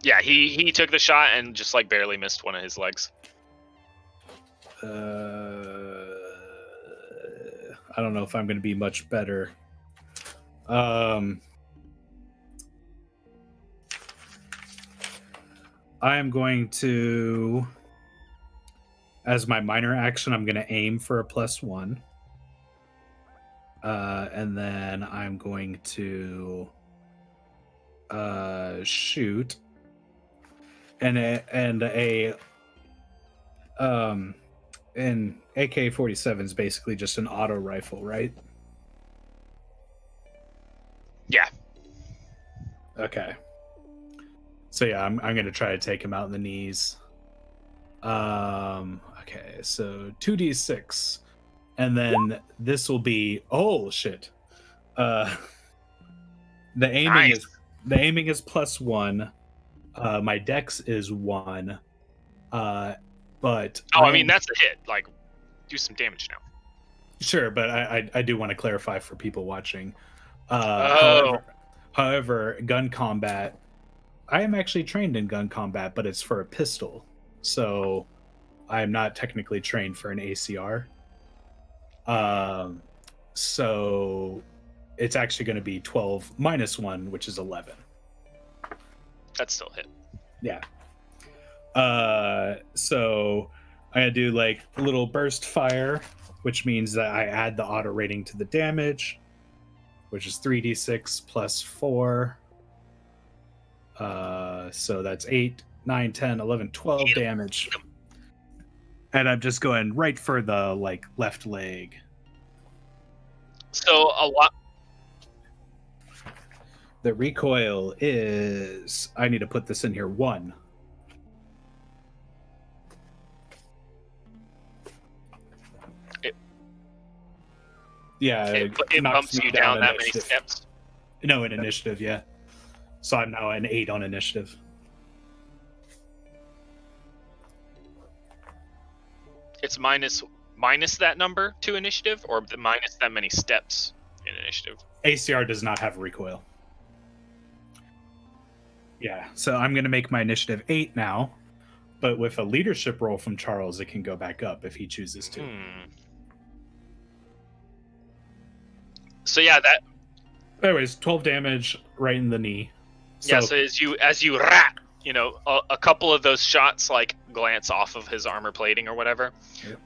Yeah, he took the shot and just like barely missed one of his legs. I don't know if I'm going to be much better. I am going to, as my minor action, I'm going to aim for a +1. And then I'm going to shoot. And AK-47 is basically just an auto rifle, right? Yeah. Okay. So yeah, I'm gonna try to take him out in the knees. Okay, so 2d6, and then this will be shit. The aiming is +1. My dex is 1. But I mean that's a hit. Like, do some damage now. Sure, but I do want to clarify for people watching. However, gun combat. I am actually trained in gun combat, but it's for a pistol, so I am not technically trained for an ACR. So it's actually going to be 12 minus 1, which is 11. That's still a hit. Yeah. So I'm gonna do like a little burst fire, which means that I add the auto rating to the damage, which is 3d6 plus 4. So that's 8, 9, 10, 11, 12 damage. And I'm just going right for the like left leg. So a lot. The recoil is, I need to put this in here, 1. It bumps you down that many steps. No, in initiative, yeah. So I'm now an 8 on initiative. It's minus that number to initiative, or minus that many steps in initiative. ACR does not have recoil. Yeah, so I'm going to make my initiative 8 now, but with a leadership roll from Charles, it can go back up if he chooses to. So yeah, that. Anyways, 12 damage right in the knee. Yeah, so as you rat, a couple of those shots like glance off of his armor plating or whatever,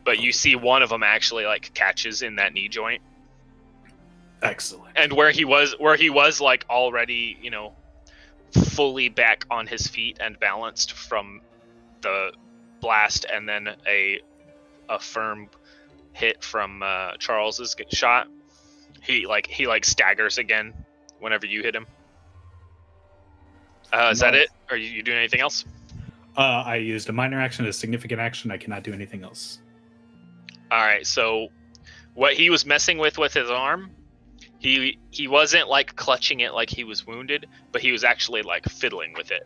but you see one of them actually like catches in that knee joint. Excellent. And where he was like already, fully back on his feet and balanced from the blast, and then a firm hit from Charles's shot. He staggers again whenever you hit him. Is that it? Are you doing anything else? I used a minor action, a significant action. I cannot do anything else. All right. So, what he was messing with his arm, he wasn't like clutching it like he was wounded, but he was actually like fiddling with it,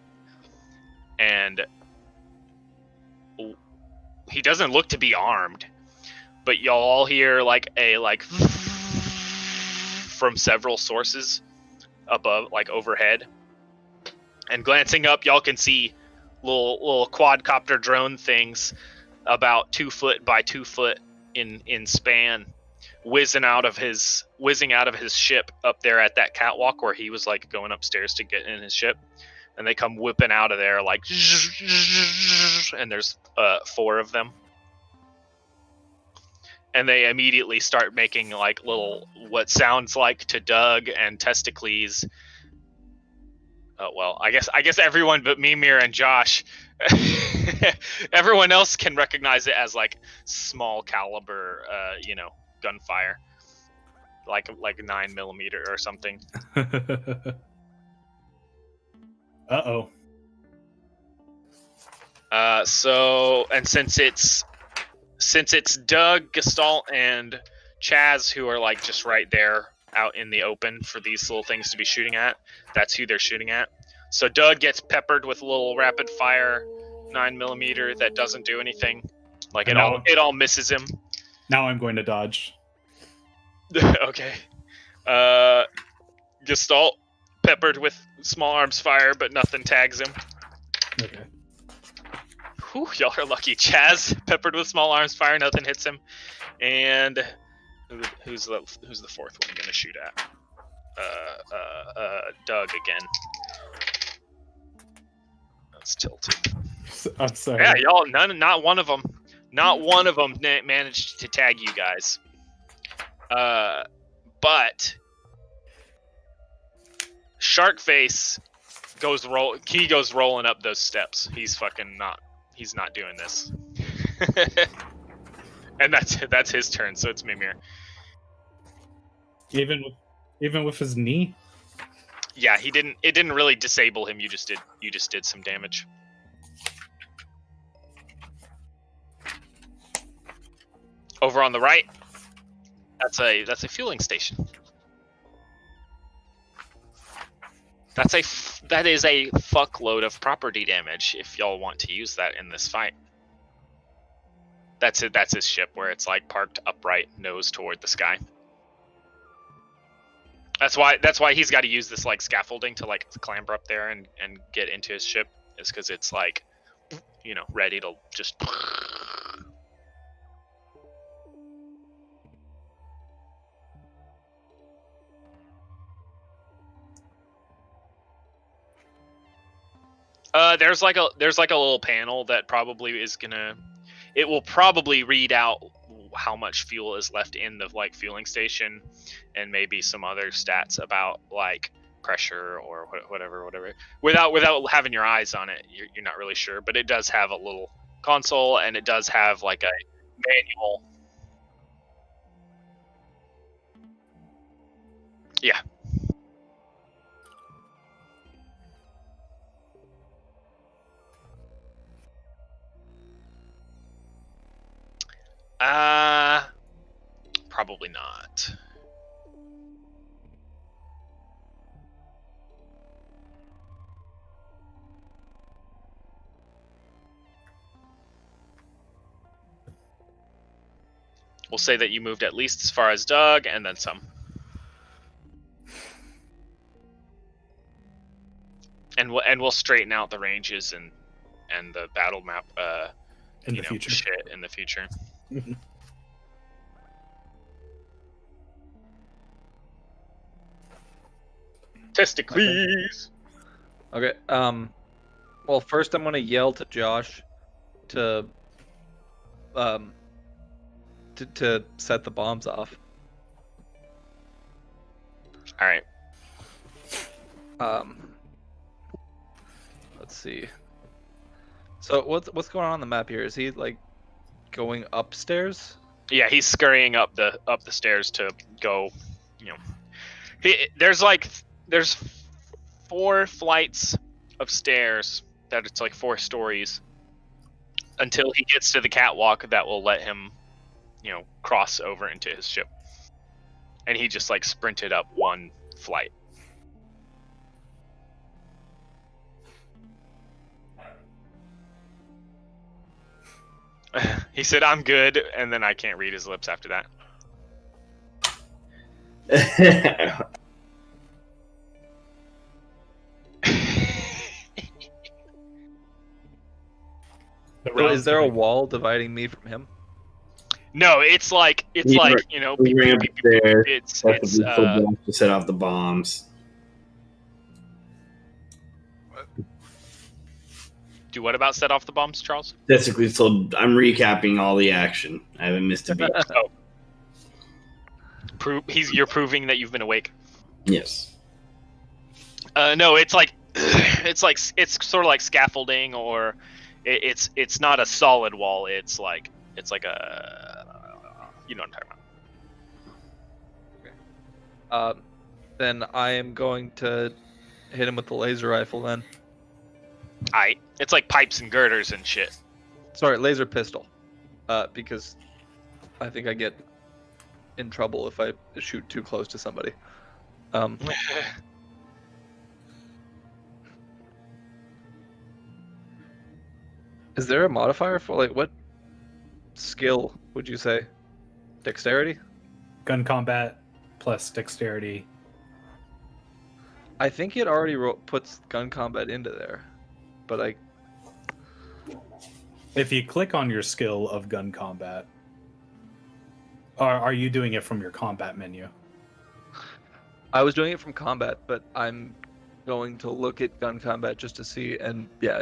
and he doesn't look to be armed. But y'all all hear like a from several sources above, like overhead. And glancing up, y'all can see little quadcopter drone things about 2 foot by 2 foot in span, whizzing out of his ship up there at that catwalk where he was like going upstairs to get in his ship. And they come whipping out of there like, and there's 4 of them. And they immediately start making like little, what sounds like to Doug and Testicles. Oh, well, I guess everyone but Mimir and Josh, everyone else can recognize it as like small caliber, gunfire. like 9mm or something. Uh-oh. So and since it's Doug, Gestalt, and Chaz who are like just right there out in the open for these little things to be shooting at, that's who they're shooting at. So Doug gets peppered with a little rapid fire 9mm that doesn't do anything. Like it all misses him. Now I'm going to dodge. Okay. Gestalt peppered with small arms fire, but nothing tags him. Okay. Whew, y'all are lucky. Chaz peppered with small arms fire, nothing hits him. And who's the fourth one gonna shoot at? Doug again. That's tilted. I'm sorry. Yeah, y'all. Not one of them. Not one of them managed to tag you guys. But Sharkface goes rolling up those steps. He's not doing this. And that's his turn, so it's Mimir. Even with his knee? Yeah, it didn't really disable him, you just did some damage. Over on the right, that's a fueling station. That is a fuckload of property damage if y'all want to use that in this fight. That's it. That's his ship where it's like parked upright, nose toward the sky. That's why he's got to use this like scaffolding to like clamber up there and get into his ship, is because it's like, ready to just. There's like a little panel that probably it will probably read out how much fuel is left in the like fueling station, and maybe some other stats about like pressure or whatever. Without having your eyes on it, you're not really sure. But it does have a little console, and it does have like a manual. Yeah. Probably not. We'll say that you moved at least as far as Doug, and then some. And we'll straighten out the ranges and the battle map in the future. Shit in the future. Testicles. Okay. Well, first I'm gonna yell to Josh to set the bombs off. All right. Let's see. So what's going on the map here? Is he like going upstairs? Yeah, he's scurrying up the stairs to go. There's 4 flights of stairs that it's like 4 stories until he gets to the catwalk that will let him, cross over into his ship. And he just like sprinted up 1 flight. He said, "I'm good," and then I can't read his lips after that. So is there a wall dividing me from him? No, it's like Bring up there. It's to set off the bombs. Do what about set off the bombs, Charles? Basically, so I'm recapping all the action. I haven't missed a beat. You're proving that you've been awake. Yes. No, it's like it's sort of like scaffolding, or it's not a solid wall. It's like a, you know what I'm talking Then I am going to hit him with the laser rifle then. It's like pipes and girders and shit. Sorry, laser pistol. Because I think I get in trouble if I shoot too close to somebody. Is there a modifier for like what skill would you say? Dexterity? Gun combat plus dexterity. I think it already puts gun combat into there, but If you click on your skill of gun combat, are you doing it from your combat menu? I was doing it from combat, but I'm going to look at gun combat just to see, and yeah,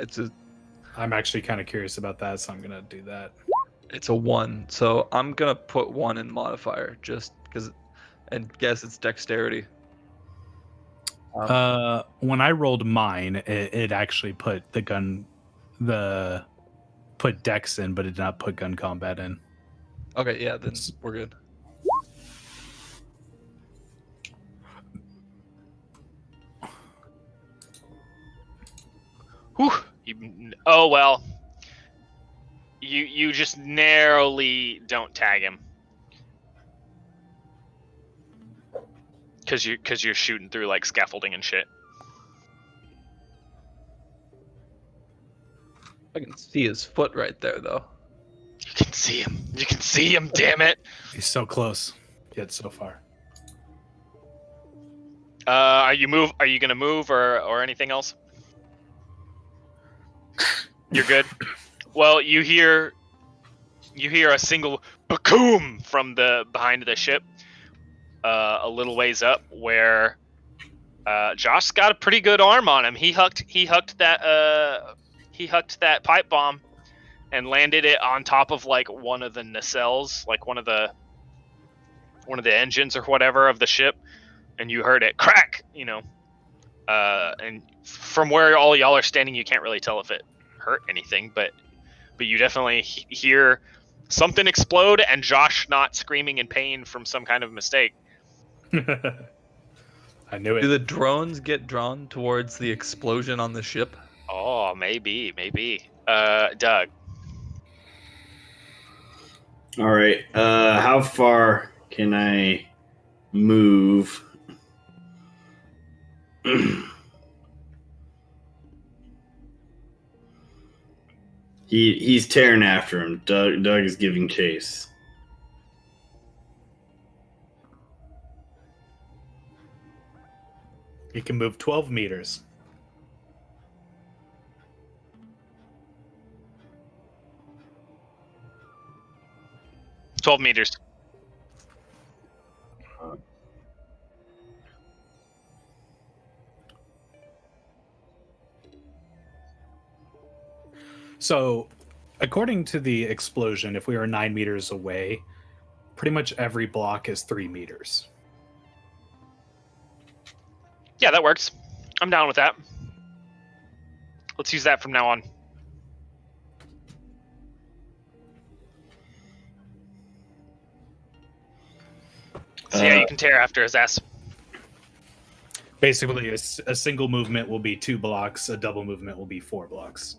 I'm actually kind of curious about that, so I'm gonna do that. It's a 1, so I'm gonna put 1 in modifier just because, and guess it's dexterity. When I rolled mine, it actually put put dex in, but it did not put gun combat in. Okay, yeah, then we're good. Whew. Oh well. You just narrowly don't tag him. Cause you're shooting through like scaffolding and shit. I can see his foot right there, though. You can see him. You can see him. Damn it. He's so close, yet so far. Are you gonna move or anything else? You're good. Well, you hear a single bakoom from the behind the ship, a little ways up, where Josh's got a pretty good arm on him. He hucked that pipe bomb and landed it on top of like one of the nacelles, like one of the engines or whatever of the ship, and you heard it crack. And from where all y'all are standing, you can't really tell if it hurt anything, but you definitely hear something explode and Josh not screaming in pain from some kind of mistake. I knew it. Do the drones get drawn towards the explosion on the ship? Oh, maybe. Doug. All right. How far can I move? He's tearing after him. Doug is giving chase. He can move 12 meters. — 12 meters. So, according to the explosion, if we are 9 meters away, pretty much every block is 3 meters. Yeah, that works. I'm down with that. Let's use that from now on. So yeah, you can tear after his ass. Basically, a single movement will be 2 blocks, a double movement will be 4 blocks.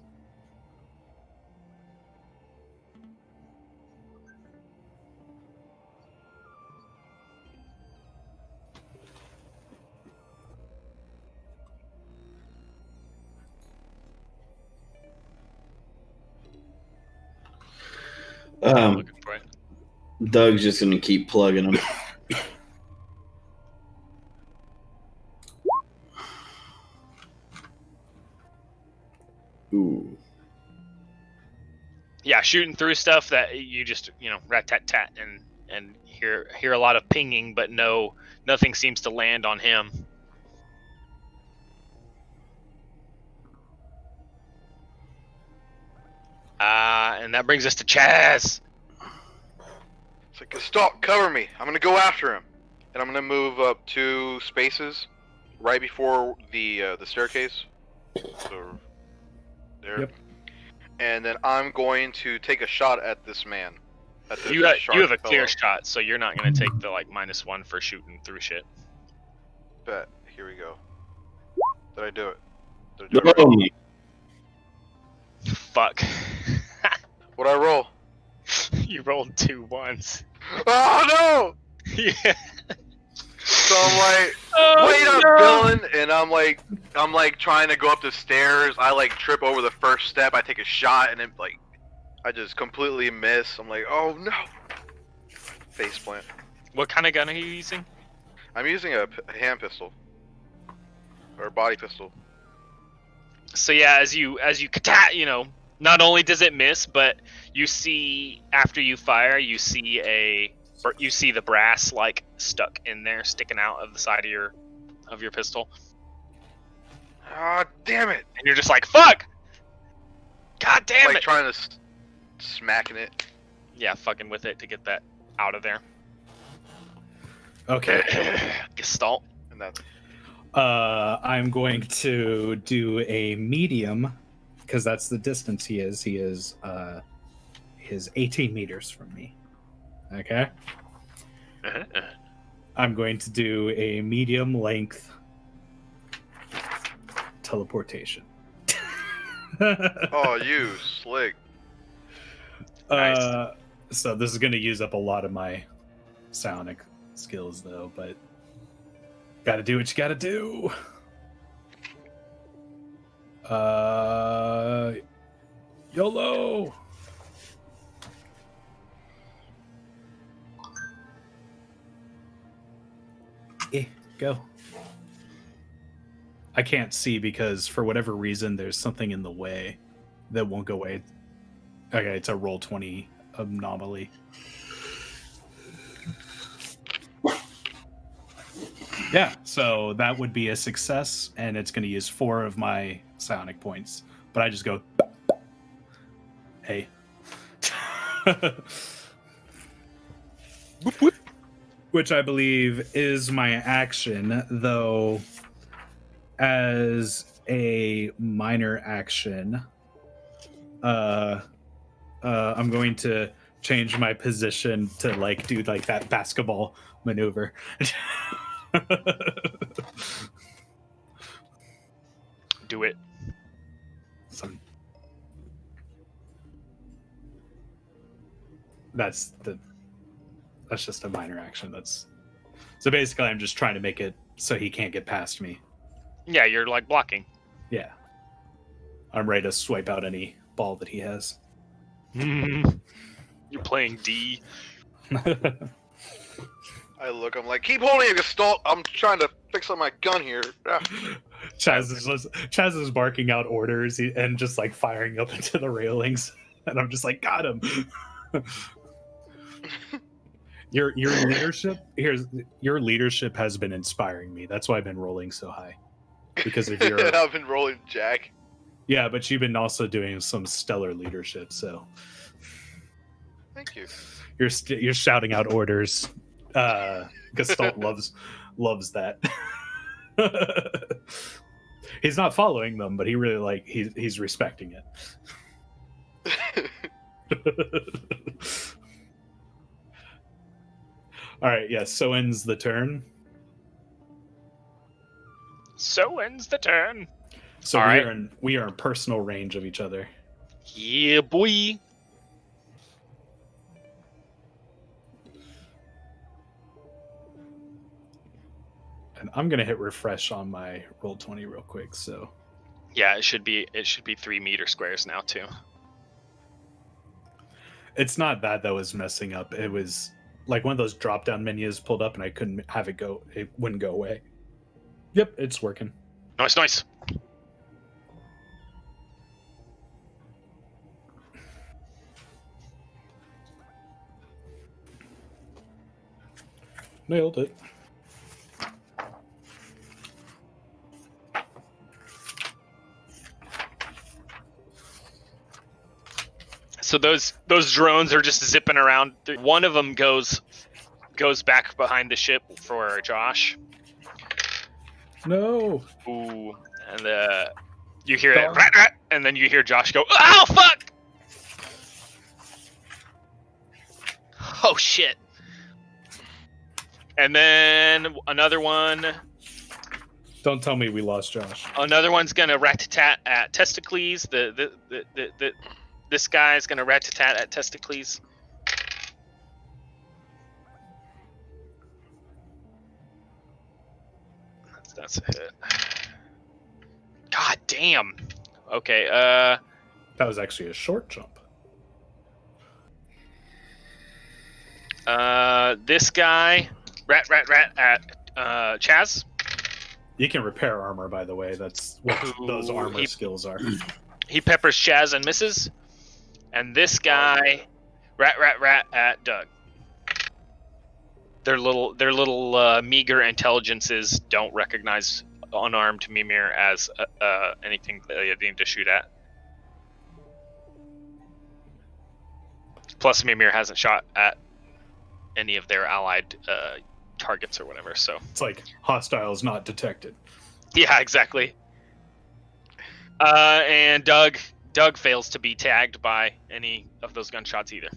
Looking for it. Doug's just gonna keep plugging him. Ooh. Yeah, shooting through stuff that you just, rat tat tat and hear a lot of pinging, but nothing seems to land on him. And that brings us to Chaz. It's like, stop, cover me. I'm gonna go after him, and I'm gonna move up 2 spaces right before the staircase. So there. Yep. And then I'm going to take a shot at this man. At this You have a shark clear fellow. shot, so you're not gonna take the -1 for shooting through shit. Bet. Here we go. Did I do it? Did I do it right? Fuck. What'd I roll? You rolled 2 ones. Oh Yeah. no! So I'm like, Oh, wait up, no. villain! And I'm like trying to go up the stairs. I like trip over the first step. I take a shot, and then like, I just completely miss. I'm like, oh no! Faceplant. What kind of gun are you using? I'm using a hand pistol. Or a body pistol. So yeah, as you not only does it miss, but you see after you fire, you see the brass like stuck in there, sticking out of the side of your pistol, Ah, damn it! and you're just like, "Fuck! God damn Like it!" trying to smacking it. Yeah, fucking with it to get that out of there. Okay. Gestalt. And that's I'm going to do a medium because that's the distance he is. He is 18 meters from me. Okay. I'm going to do a medium length teleportation. oh, you slick. Nice. So this is going to use up a lot of my psionic skills, though, but gotta do what you gotta do. YOLO! Go. I can't see because for whatever reason there's something in the way that won't go away. Okay, it's a roll 20 anomaly. Yeah, so that would be a success, and it's going to use 4 of my psionic points. But I just go, hey. Which I believe is my action, though as a minor action, I'm going to change my position to like do like that basketball maneuver. Do it. That's just a minor action. So basically I'm just trying to make it so he can't get past me. Yeah, you're like blocking. Yeah. I'm ready to swipe out any ball that he has. You're playing D. I look, I'm like, keep holding it, Gestalt. I'm trying to fix up my gun here. Ah. Chaz is barking out orders and just like firing up into the railings, and I'm just like, got him. Your leadership has been inspiring me. That's why I've been rolling so high, because of your. I've been rolling Jack. Yeah, but you've been also doing some stellar leadership. So Thank you. you're shouting out orders. Gestalt loves that. He's not following them, but he really he's respecting it. All right, yes. So ends the turn. So ends the turn. So All right. we are in personal range of each other. Yeah, boy. And I'm gonna hit refresh on my Roll20 real quick. So Yeah, it should be 3 meter squares now too. it's not that was messing up. It was like one of those drop down menus pulled up, and I couldn't have it go. It wouldn't go away. Yep, it's working. Nice. Nailed it. So those drones are just zipping around. One of them goes back behind the ship for Josh. No. Ooh, and you hear it, rat, rat, and then you hear Josh go, "Oh fuck!" Oh shit! And then another one Don't tell me we lost Josh. Another one's gonna rat-tat at Testicles. This guy's gonna rat-tat at Testicles. That's a hit. God damn. Okay. That was actually a short jump. This guy, rat at Chaz. You can repair armor, by the way. That's what those armor he- skills are. He peppers Chaz and misses. And this guy, rat at Doug. Their little meager intelligences don't recognize unarmed Mimir as anything they need to shoot at. Plus, Mimir hasn't shot at any of their allied targets or whatever, so... It's like hostiles not detected. Yeah, exactly. And Doug fails to be tagged by any of those gunshots either.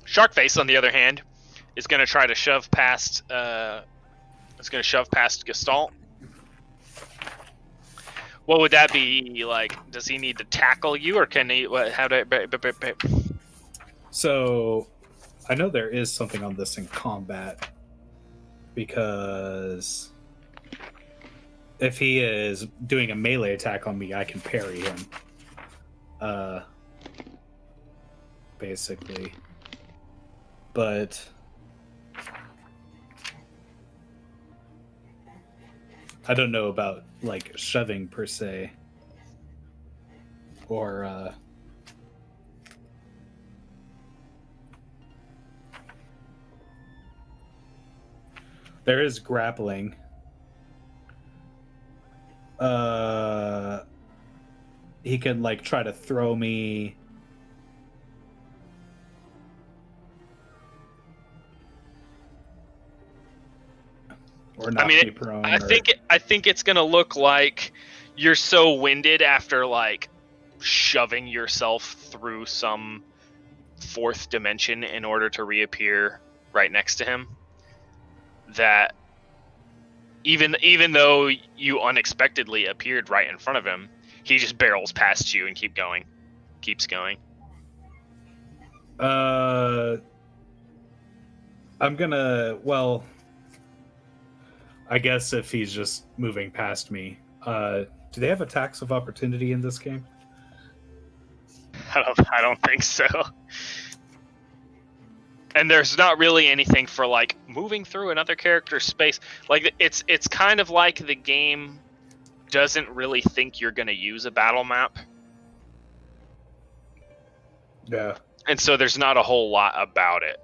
Sharkface, on the other hand, is going to try to shove past. Gestalt. What would that be like? Does he need to tackle you, or can he? How do? So, I know there is something on this in combat, because if he is doing a melee attack on me, I can parry him. Basically. But I don't know about like shoving per se, or there is grappling. He can like try to throw me. Or knock me prone. I think it's gonna look like you're so winded after like shoving yourself through some fourth dimension in order to reappear right next to him, that even though you unexpectedly appeared right in front of him, he just barrels past you and keeps going. I'm gonna, well, I guess if he's just moving past me, do they have attacks of opportunity in this game? I don't think so. And there's not really anything for like moving through another character's space. Like it's kind of like the game doesn't really think you're going to use a battle map. Yeah. And so there's not a whole lot about it.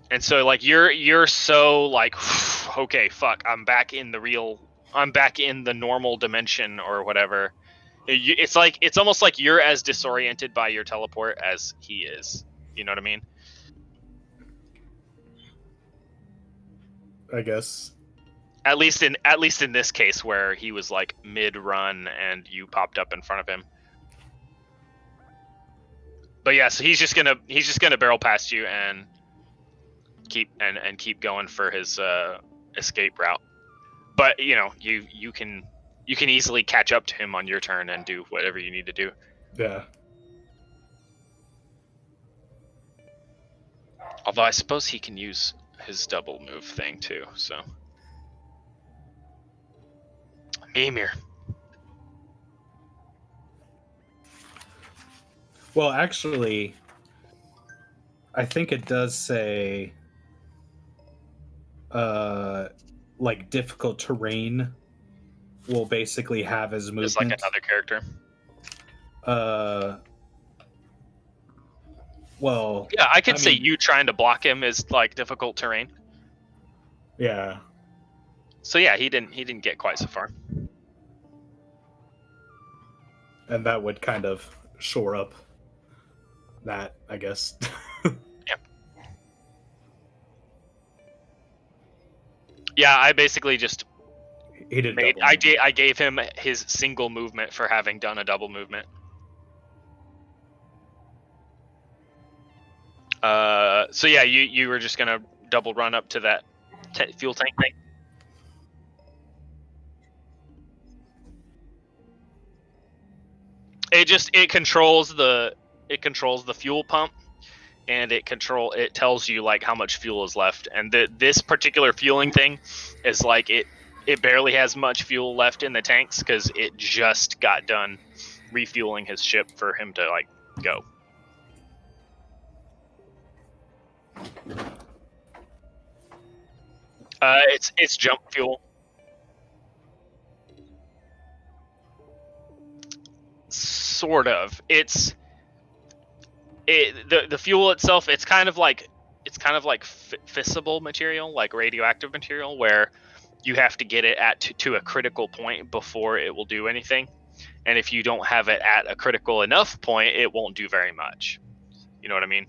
And so like you're so like, okay, fuck, I'm back in the normal dimension or whatever. It's almost like you're as disoriented by your teleport as he is. You know what I mean? I guess. At least in this case where he was like mid-run and you popped up in front of him. But yeah, so he's just gonna barrel past you and keep going for his escape route. But you know, you can easily catch up to him on your turn and do whatever you need to do. Yeah. Although I suppose he can use his double move thing too, so. Mimir. Well, actually, I think it does say, like difficult terrain will basically have his movement. Just like another character. Well, yeah, I could say you trying to block him is like difficult terrain. Yeah. So yeah, he didn't get quite so far. And that would kind of shore up that, I guess. Yeah, I basically just he did. I gave him his single movement for having done a double movement. So yeah, you were just gonna double run up to that fuel tank thing. It controls the fuel pump, and it tells you like how much fuel is left. And this particular fueling thing is like it barely has much fuel left in the tanks because it just got done refueling his ship for him to like go. It's jump fuel. Sort of. The fuel itself. It's kind of like fissible material, like radioactive material, where you have to get it to a critical point before it will do anything. And if you don't have it at a critical enough point, it won't do very much. You know what I mean?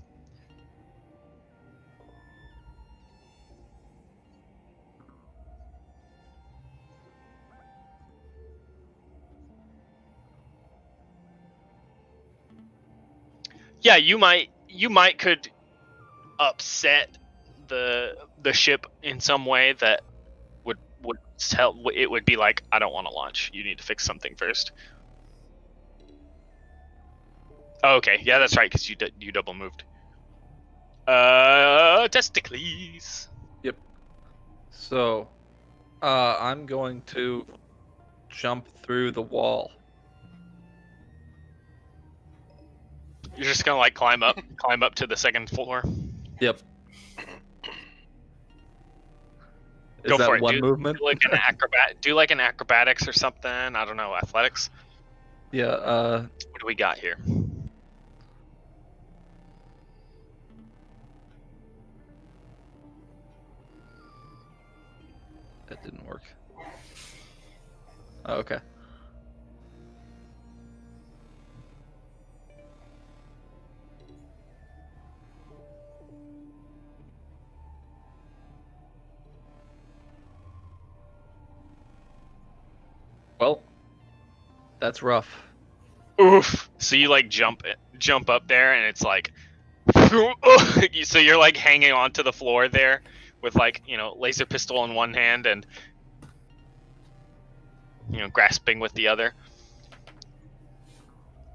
Yeah, you might could upset the ship in some way that would tell it would be like, I don't want to launch. You need to fix something first. Oh, okay, yeah, that's right, because you double moved. Testicles. Yep. So, I'm going to jump through the wall. You're just gonna like climb up to the second floor. Yep. Is Go that for it. one movement? Do like an acrobatics or something. I don't know, athletics. Yeah. What do we got here? That didn't work. Oh, okay. Well, that's rough. Oof. So you like jump up there, and it's like, so you're like hanging onto the floor there with like, laser pistol in one hand and grasping with the other.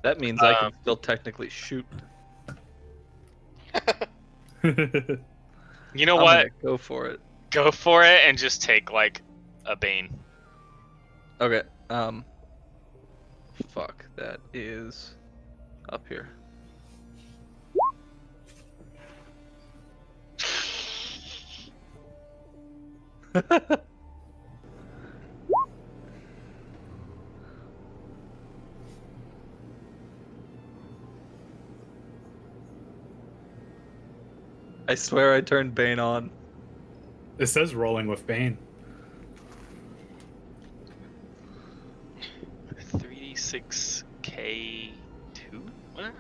That means I can still technically shoot. You know I'm what? gonna go for it. Go for it and just take like a bane. Okay. Fuck. That is up here. I swear I turned Bane on. It says rolling with Bane. 3d6k2? What?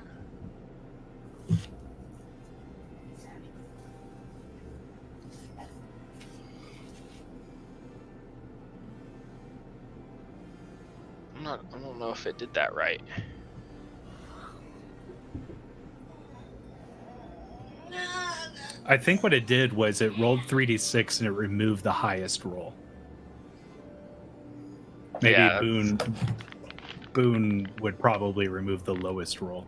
I don't know if it did that right. I think what it did was it rolled 3d6 and it removed the highest roll. Maybe Yeah. Boone would probably remove the lowest roll.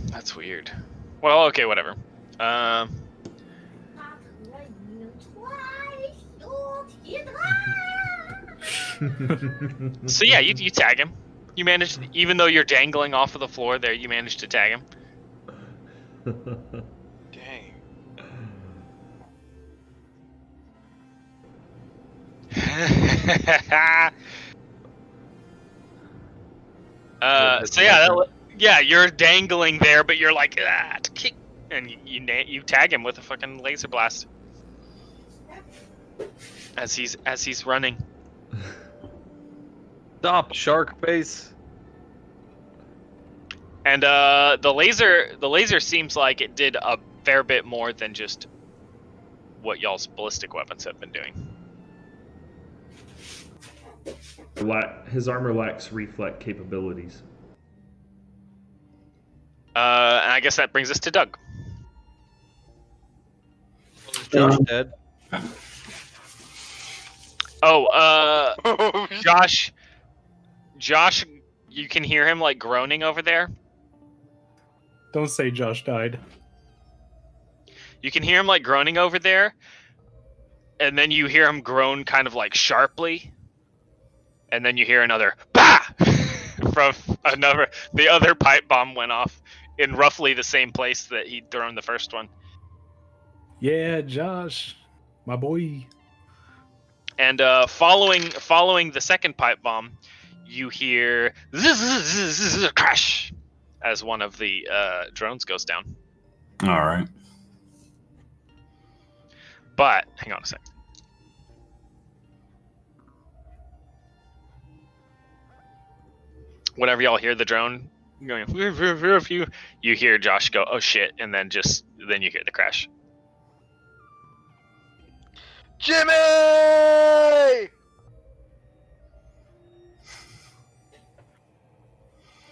That's weird. Well, okay, whatever. So yeah, you tag him. You managed, even though you're dangling off of the floor there, you managed to tag him. Dang. So yeah, you're dangling there, but you're like, kick, and you tag him with a fucking laser blast as he's running. Stop, shark face. And the laser seems like it did a fair bit more than just what y'all's ballistic weapons have been doing. His armor lacks reflect capabilities. And I guess that brings us to Doug. Is Josh dead? Oh, Josh, you can hear him like groaning over there. Don't say Josh died. You can hear him like groaning over there, and then you hear him groan kind of like sharply, and then you hear another bah from the other pipe bomb went off in roughly the same place that he'd thrown the first one. Yeah, Josh, my boy. And following the second pipe bomb, you hear crash as one of the drones goes down. All right. But hang on a second. Whenever y'all hear the drone going, you hear Josh go, "Oh shit!" and then you hear the crash. Jimmy!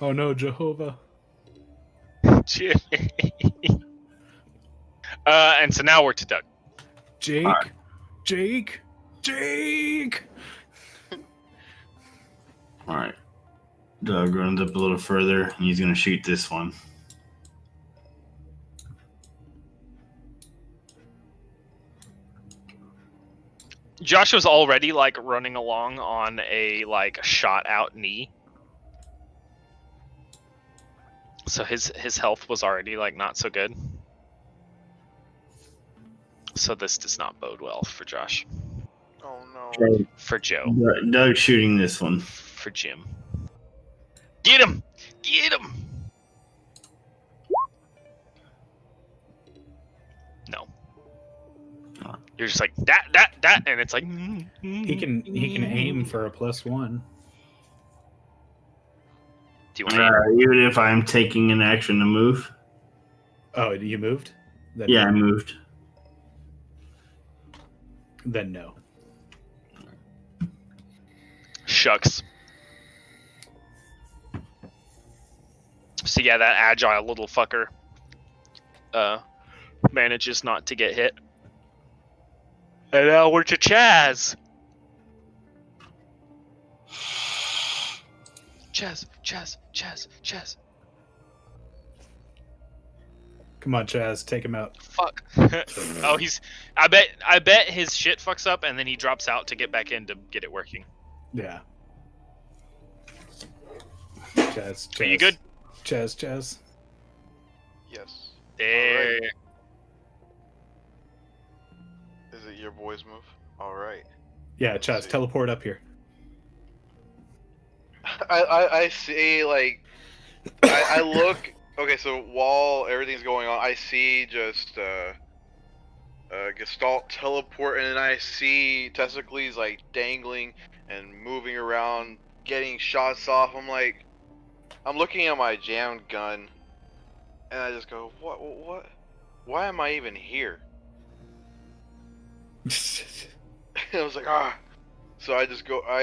Oh no, Jehovah. And so now we're to Doug. Jake. Alright. Jake. Jake. All right. Doug runs up a little further, and he's gonna shoot this one. Josh was already like running along on a like shot out knee. So his health was already like not so good. So this does not bode well for Josh. Oh no. For Joe. Doug's shooting this one. For Jim. Get him! Get him! No. You're just like that, and it's like He can aim for a +1. Do you want to? Even if I'm taking an action to move. Oh, you moved? Then Yeah, I moved. Then no. Shucks. So yeah, that agile little fucker manages not to get hit. And now we're to Chaz. Chaz. Come on, Chaz, take him out. Fuck. Oh, I bet his shit fucks up and then he drops out to get back in to get it working. Yeah. Chaz. Are you good? Chaz. Yes. There. Alright. Is it your boy's move? Alright. Yeah, Chaz, teleport up here. I see, like, I look. Okay, so while everything's going on, I see just Gestalt teleport, and then I see Testicles like dangling and moving around, getting shots off. I'm like, I'm looking at my jammed gun, and I just go, what? Why am I even here? I was like, ah. So I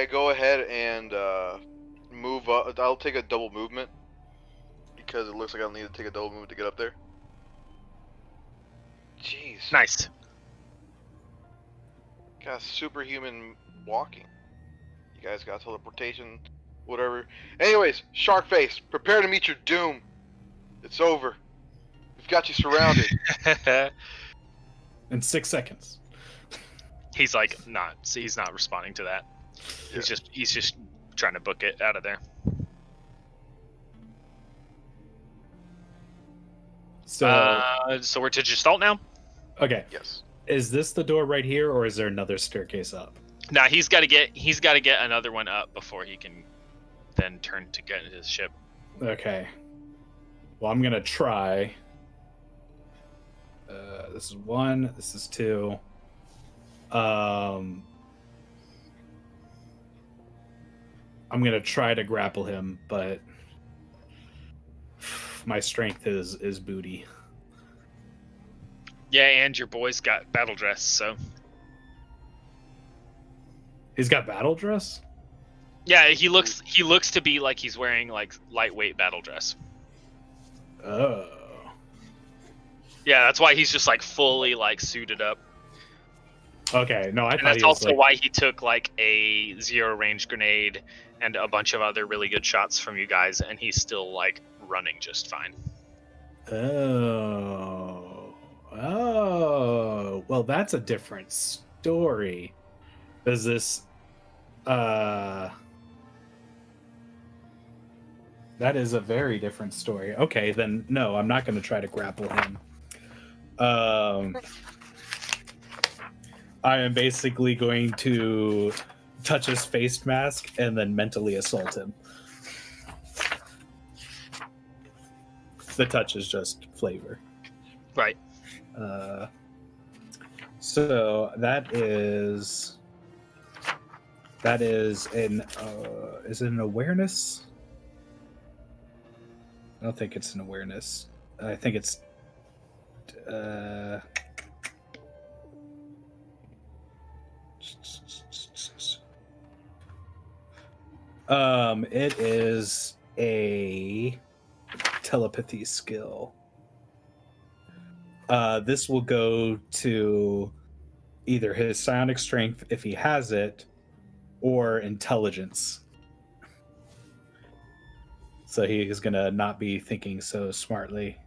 go ahead and move up. I'll take a double movement because it looks like I'll need to take a double movement to get up there. Jeez. Nice. Got superhuman walking. You guys got teleportation, whatever. Anyways, shark face, prepare to meet your doom. It's over. We've got you surrounded. In 6 seconds. He's like he's not responding to that. Yeah. He's just trying to book it out of there. So we're to Gestalt now? Okay. Yes. Is this the door right here, or is there another staircase up? Now he's got to get another one up before he can then turn to get into his ship. Okay. Well, I'm gonna try. This is 1. This is 2. I'm gonna try to grapple him, but my strength is booty. Yeah, and your boy's got battle dress, so He's got battle dress? yeah, he looks to be like he's wearing like lightweight battle dress. Oh. Yeah, that's why he's just like fully like suited up. Okay, no, I And thought that's he was also like, why he took like a 0-range grenade and a bunch of other really good shots from you guys, and he's still like running just fine. oh, well, that's a different story. Does this, that is a very different story. Okay, then no, I'm not going to try to grapple him. I am basically going to touch his face mask and then mentally assault him. The touch is just flavor. Right. So that is an is it an awareness? I don't think it's an awareness. I think it's it is a telepathy skill. This will go to either his psionic strength if he has it, or intelligence. So he is gonna not be thinking so smartly.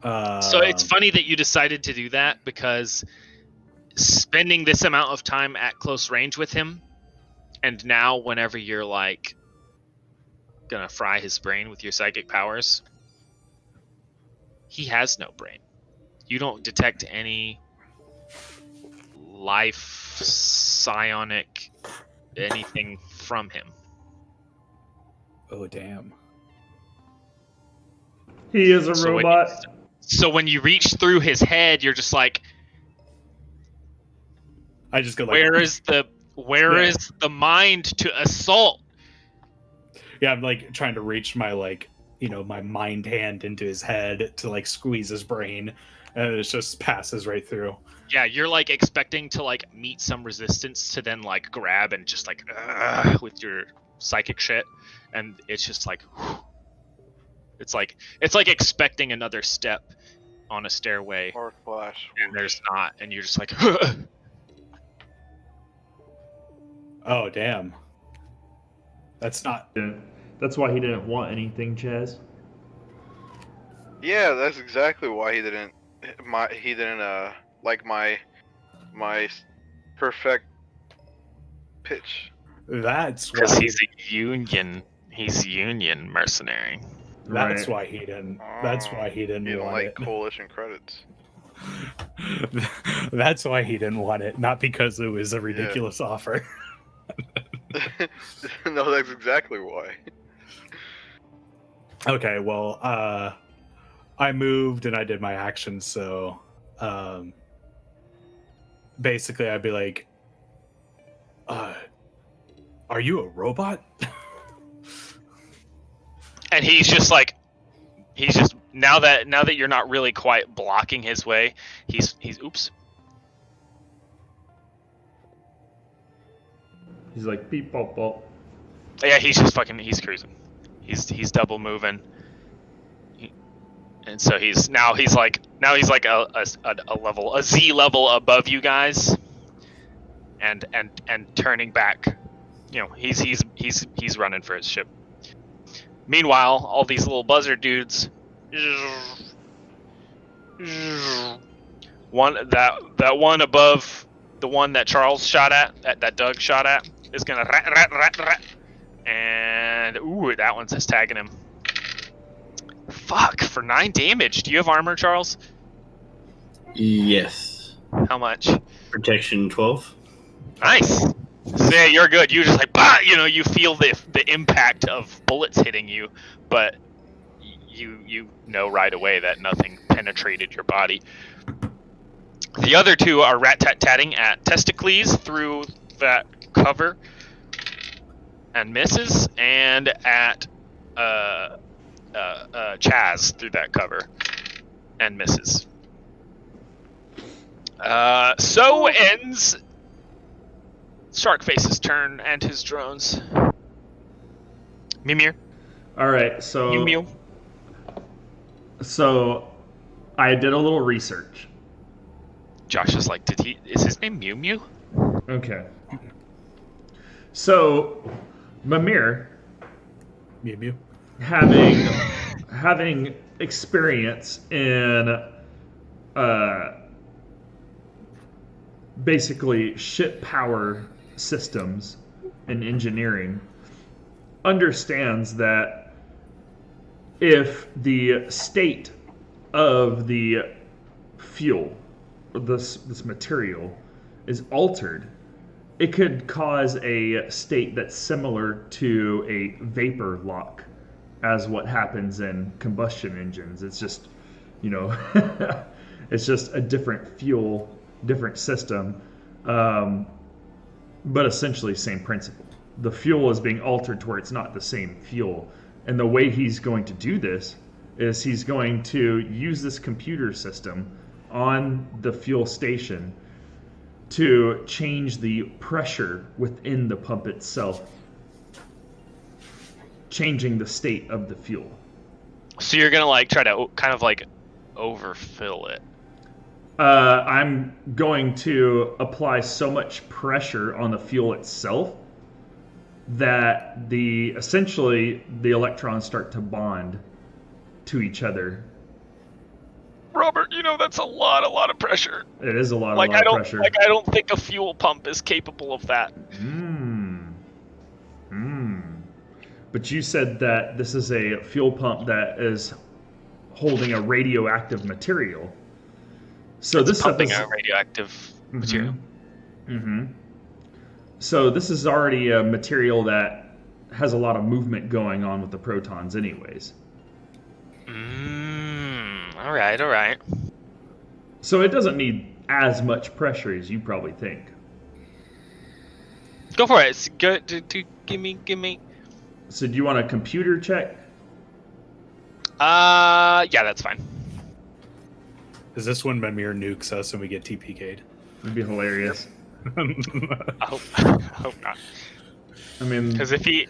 So it's funny that you decided to do that, because spending this amount of time at close range with him, and now whenever you're like gonna fry his brain with your psychic powers, he has no brain. You don't detect any life, psionic, anything from him. Oh damn! He is a So robot. So when you reach through his head, you're just like, I just go like, where is the mind to assault? yeah, I'm like trying to reach my my mind hand into his head to like squeeze his brain, and it just passes right through. Yeah, you're like expecting to like meet some resistance to then like grab and just like with your psychic shit, and it's just like it's like expecting another step on a stairway, Or flash. and there's not, and you're just like Oh damn! That's not. Yeah. That's why he didn't want anything, Chaz. Yeah, that's exactly why he didn't like my perfect pitch. That's because why. he's union mercenary. That's Right. why he didn't. That's why he didn't You don't want like it. coalition credits. That's why he didn't want it, not because it was a ridiculous offer. No, that's exactly why. Okay, well, I moved and I did my action, so basically I'd be like, are you a robot? And he's just now that you're not really quite blocking his way, he's oops. He's like beep bop bop. Yeah, he's cruising. He's double moving. And so he's like a Z level above you guys, and turning back. You know, he's running for his ship. Meanwhile, all these little buzzard dudes, that one above the one that Charles shot at, that Doug shot at, is gonna rat, and ooh, that one's just tagging him. Fuck, for 9 damage. Do you have armor, Charles? Yes. How much? Protection 12. Nice. So yeah, you're good. You just like, bah! You know, you feel the impact of bullets hitting you, but you know right away that nothing penetrated your body. The other two are rat-tat-tatting at Testicles through that cover and misses, and at Chaz through that cover and misses. So ends Sharkface's turn and his drones. Mimir. All right, Mew Mew. so I did a little research. Josh is like, is his name Mew Mew? Okay. So, Mimir, Mew Mew. having experience in basically ship power systems and engineering, understands that if the state of the fuel, this material, is altered, it could cause a state that's similar to a vapor lock, as what happens in combustion engines. It's just, it's just a different fuel, different system, but essentially same principle. The fuel is being altered to where it's not the same fuel. And the way he's going to do this is he's going to use this computer system on the fuel station to change the pressure within the pump itself, changing the state of the fuel. So you're gonna try to kind of overfill it. I'm going to apply so much pressure on the fuel itself that essentially the electrons start to bond to each other. Robert, that's a lot of pressure. It is a lot of pressure. I don't think a fuel pump is capable of that. But you said that this is a fuel pump that is holding a radioactive material. So it's this pumping stuff is a radioactive material. So this is already a material that has a lot of movement going on with the protons anyways. All right. So it doesn't need as much pressure as you probably think. Go for it. Go give me. So do you want a computer check? Yeah, that's fine. Is this when Mimir nukes us and we get TPK'd? It'd be hilarious. I hope not. I mean, Because if he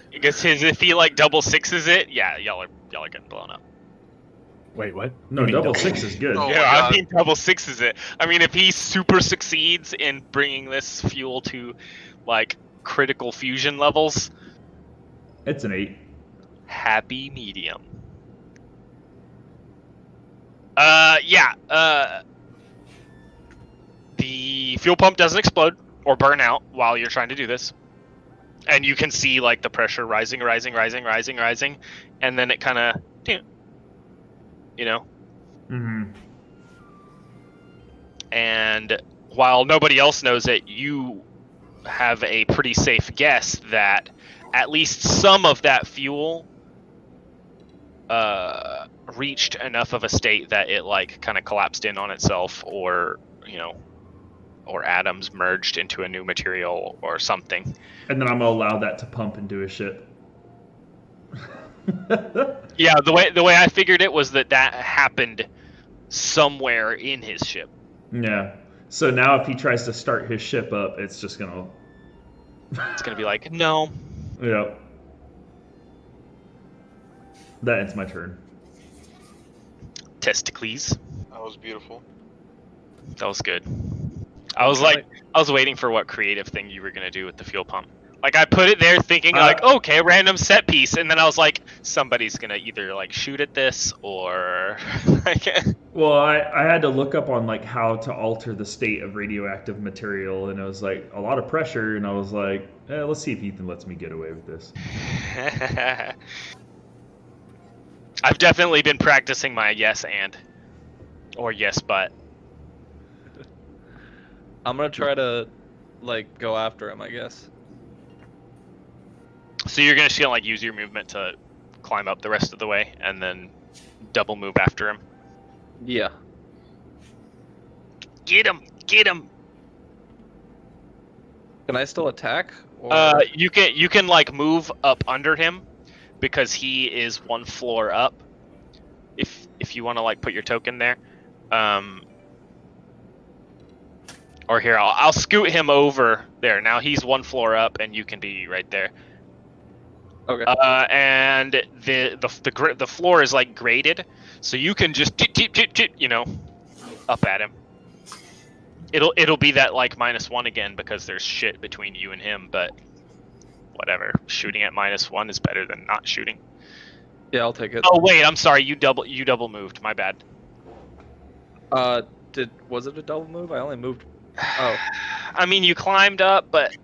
double sixes it, yeah, y'all are getting blown up. Wait, what? no, You mean double six is good. Oh. Yeah, my I God. mean double sixes it. I mean, if he super succeeds in bringing this fuel to critical fusion levels, It's an 8. happy medium. The fuel pump doesn't explode or burn out while you're trying to do this. And you can see the pressure rising, and then it kind of, And while nobody else knows it, you have a pretty safe guess that at least some of that fuel reached enough of a state that it kind of collapsed in on itself, or or atoms merged into a new material or something. And then I'm gonna allow that to pump into a ship. Yeah, the way I figured it was that happened somewhere in his ship. Yeah. So now if he tries to start his ship up, it's just gonna. It's gonna be no. Yep. That ends my turn. Testicles. That was beautiful. That was good. I was waiting for what creative thing you were gonna do with the fuel pump. I put it there thinking okay, random set piece, and then I was like, somebody's gonna either shoot at this or Well, I had to look up on how to alter the state of radioactive material, and it was a lot of pressure, and I was like, let's see if Ethan lets me get away with this. I've definitely been practicing my yes and or yes but. I'm gonna try to go after him, I guess. So you're gonna still use your movement to climb up the rest of the way and then double move after him. Yeah. Get him! Can I still attack? Or... You can move up under him because he is one floor up. If you want to put your token there, or here I'll scoot him over there. Now he's one floor up and you can be right there. Okay. And the floor is like graded, so you can just up at him. It'll be that like -1 again because there's shit between you and him, but whatever. Shooting at -1 is better than not shooting. Yeah, I'll take it. Oh wait, I'm sorry. You double moved. My bad. Was it a double move? I only moved. Oh. I mean, you climbed up, but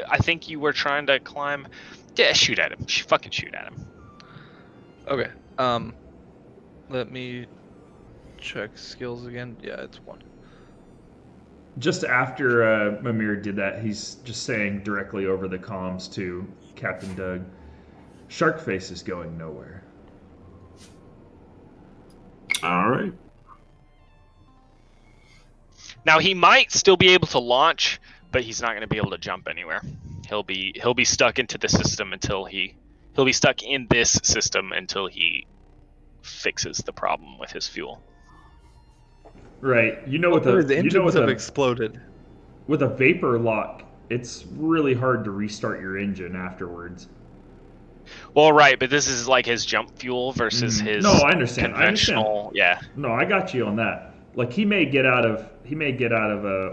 I think you were trying to climb. Yeah, shoot at him. Fucking shoot at him. Okay. Let me check skills again. Yeah, it's 1. Just after Mimir did that, he's just saying directly over the comms to Captain Doug, Sharkface is going nowhere. All right. Now he might still be able to launch, but he's not going to be able to jump anywhere. He'll be stuck into the system until he'll be stuck in this system until he fixes the problem with his fuel. Right. The engines have exploded. With a vapor lock, it's really hard to restart your engine afterwards. Well, right, but this is like his jump fuel versus his I understand. conventional. Yeah. No, I got you on that. Like he may get out of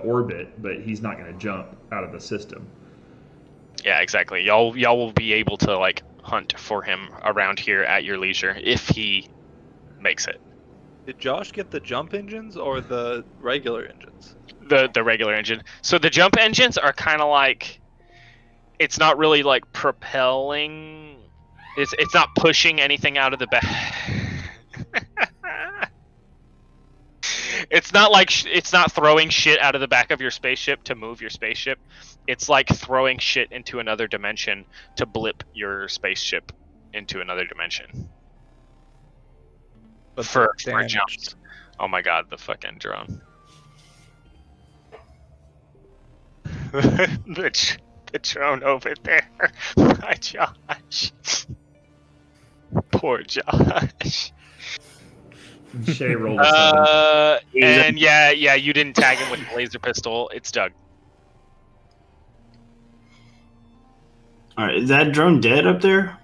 orbit, but he's not going to jump out of the system. Yeah, exactly. Y'all will be able to like hunt for him around here at your leisure if he makes it. Did Josh get the jump engines or the regular engines? The regular engine. So the jump engines are kind of like, it's not really like propelling. It's not pushing anything out of the back. It's not like it's not throwing shit out of the back of your spaceship to move your spaceship. It's like throwing shit into another dimension to blip your spaceship into another dimension. But for jumps. Oh my god, the fucking drone. the drone over there. My Josh. Poor Josh. Shay rolled a 7. And yeah, you didn't tag him with the laser pistol. It's Doug. All right, is that drone dead up there?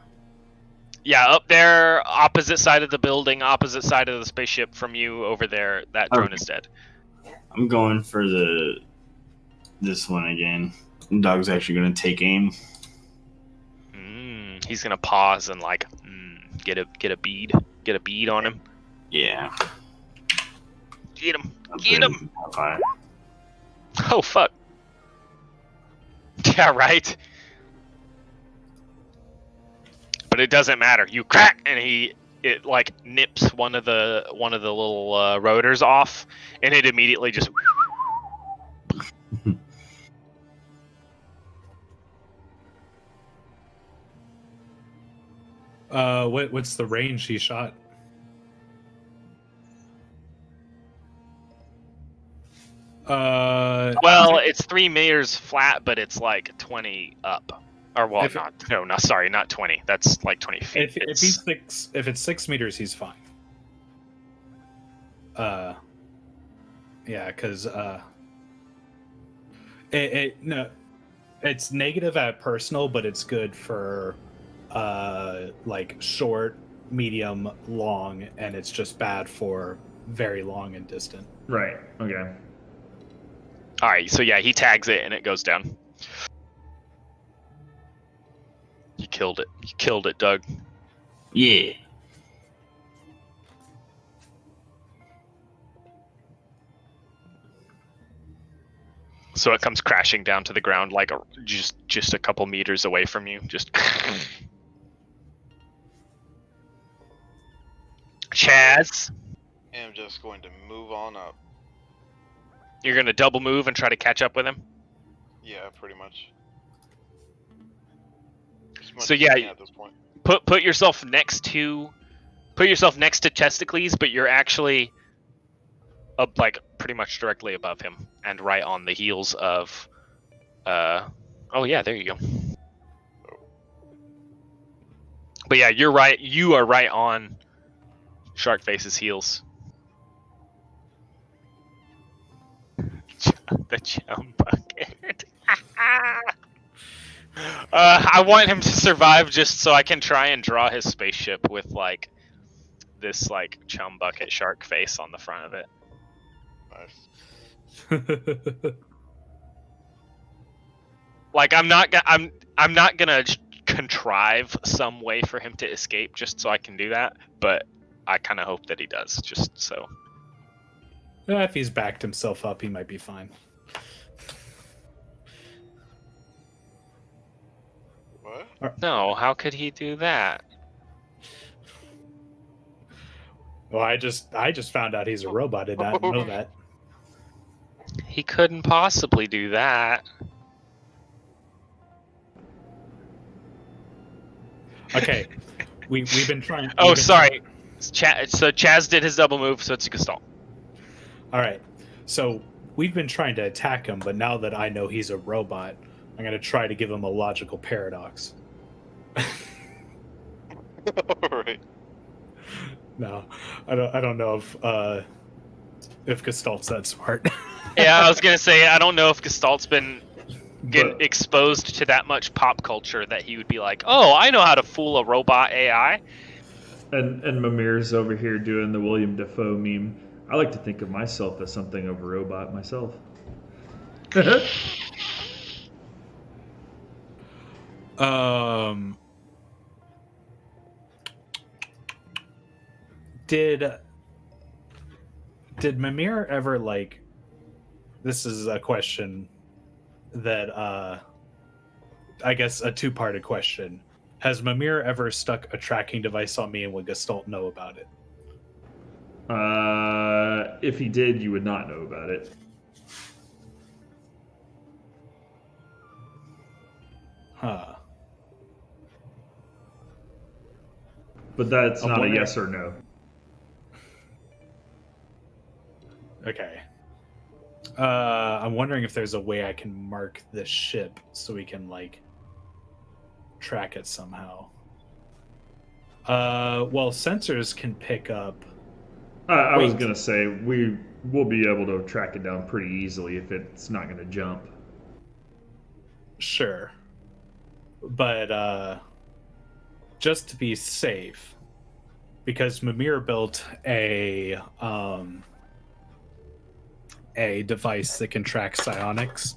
Yeah, up there, opposite side of the building, opposite side of the spaceship from you over there. That drone is dead. I'm going for this one again. Dog's actually going to take aim. He's gonna pause and like get a bead on him. Yeah. Get him! Get him! Fire. Oh fuck! Yeah, right. But it doesn't matter. You crack, and it like nips one of the little rotors off, and it immediately just. What's the range he shot? Well, it's 3 meters flat, but it's like 20 up. Or well, not 20. That's like 20 feet. If it's 6 meters, he's fine. Yeah, because it's negative at personal, but it's good for like short, medium, long, and it's just bad for very long and distant. Right. Okay. All right. So yeah, he tags it and it goes down. You killed it. You killed it, Doug. Yeah. So it comes crashing down to the ground, like just a couple meters away from you. Just. Chaz. I'm just going to move on up. You're gonna double move and try to catch up with him. Yeah, pretty much. So yeah, at this point. put yourself next to Testicles, but you're actually up like pretty much directly above him and right on the heels of. Oh yeah, there you go. But yeah, you're right. You are right on Sharkface's heels. The jump bucket. I want him to survive just so I can try and draw his spaceship with like this like chum bucket shark face on the front of it. Nice. Like I'm not gonna contrive some way for him to escape just so I can do that, but I kind of hope that he does, just so. If he's backed himself up, he might be fine. What? No, how could he do that? Well, I just found out he's a robot. Did not know that. He couldn't possibly do that. Okay, we've been trying. Oh, sorry. So Chaz did his double move, so it's a Gestalt. All right, so we've been trying to attack him, but now that I know he's a robot, I'm gonna try to give him a logical paradox. Right. No, I don't know if Gestalt's that smart. Yeah, I was gonna say I don't know if Gestalt's been getting But- exposed to that much pop culture that he would be like, "Oh, I know how to fool a robot AI." And Mimir's over here doing the William Dafoe meme. I like to think of myself as something of a robot myself. Did Mimir ever like? This is a question that I guess a two-parted question. Has Mimir ever stuck a tracking device on me, and would Gestalt know about it? If he did, you would not know about it. Huh. But that's I'm not a wondering- yes or no. Okay. I'm wondering if there's a way I can mark this ship so we can like track it somehow. Well, sensors can pick up. I was Wait. gonna say we will be able to track it down pretty easily if it's not gonna jump. Sure. But just to be safe, because Mimir built a device that can track psionics,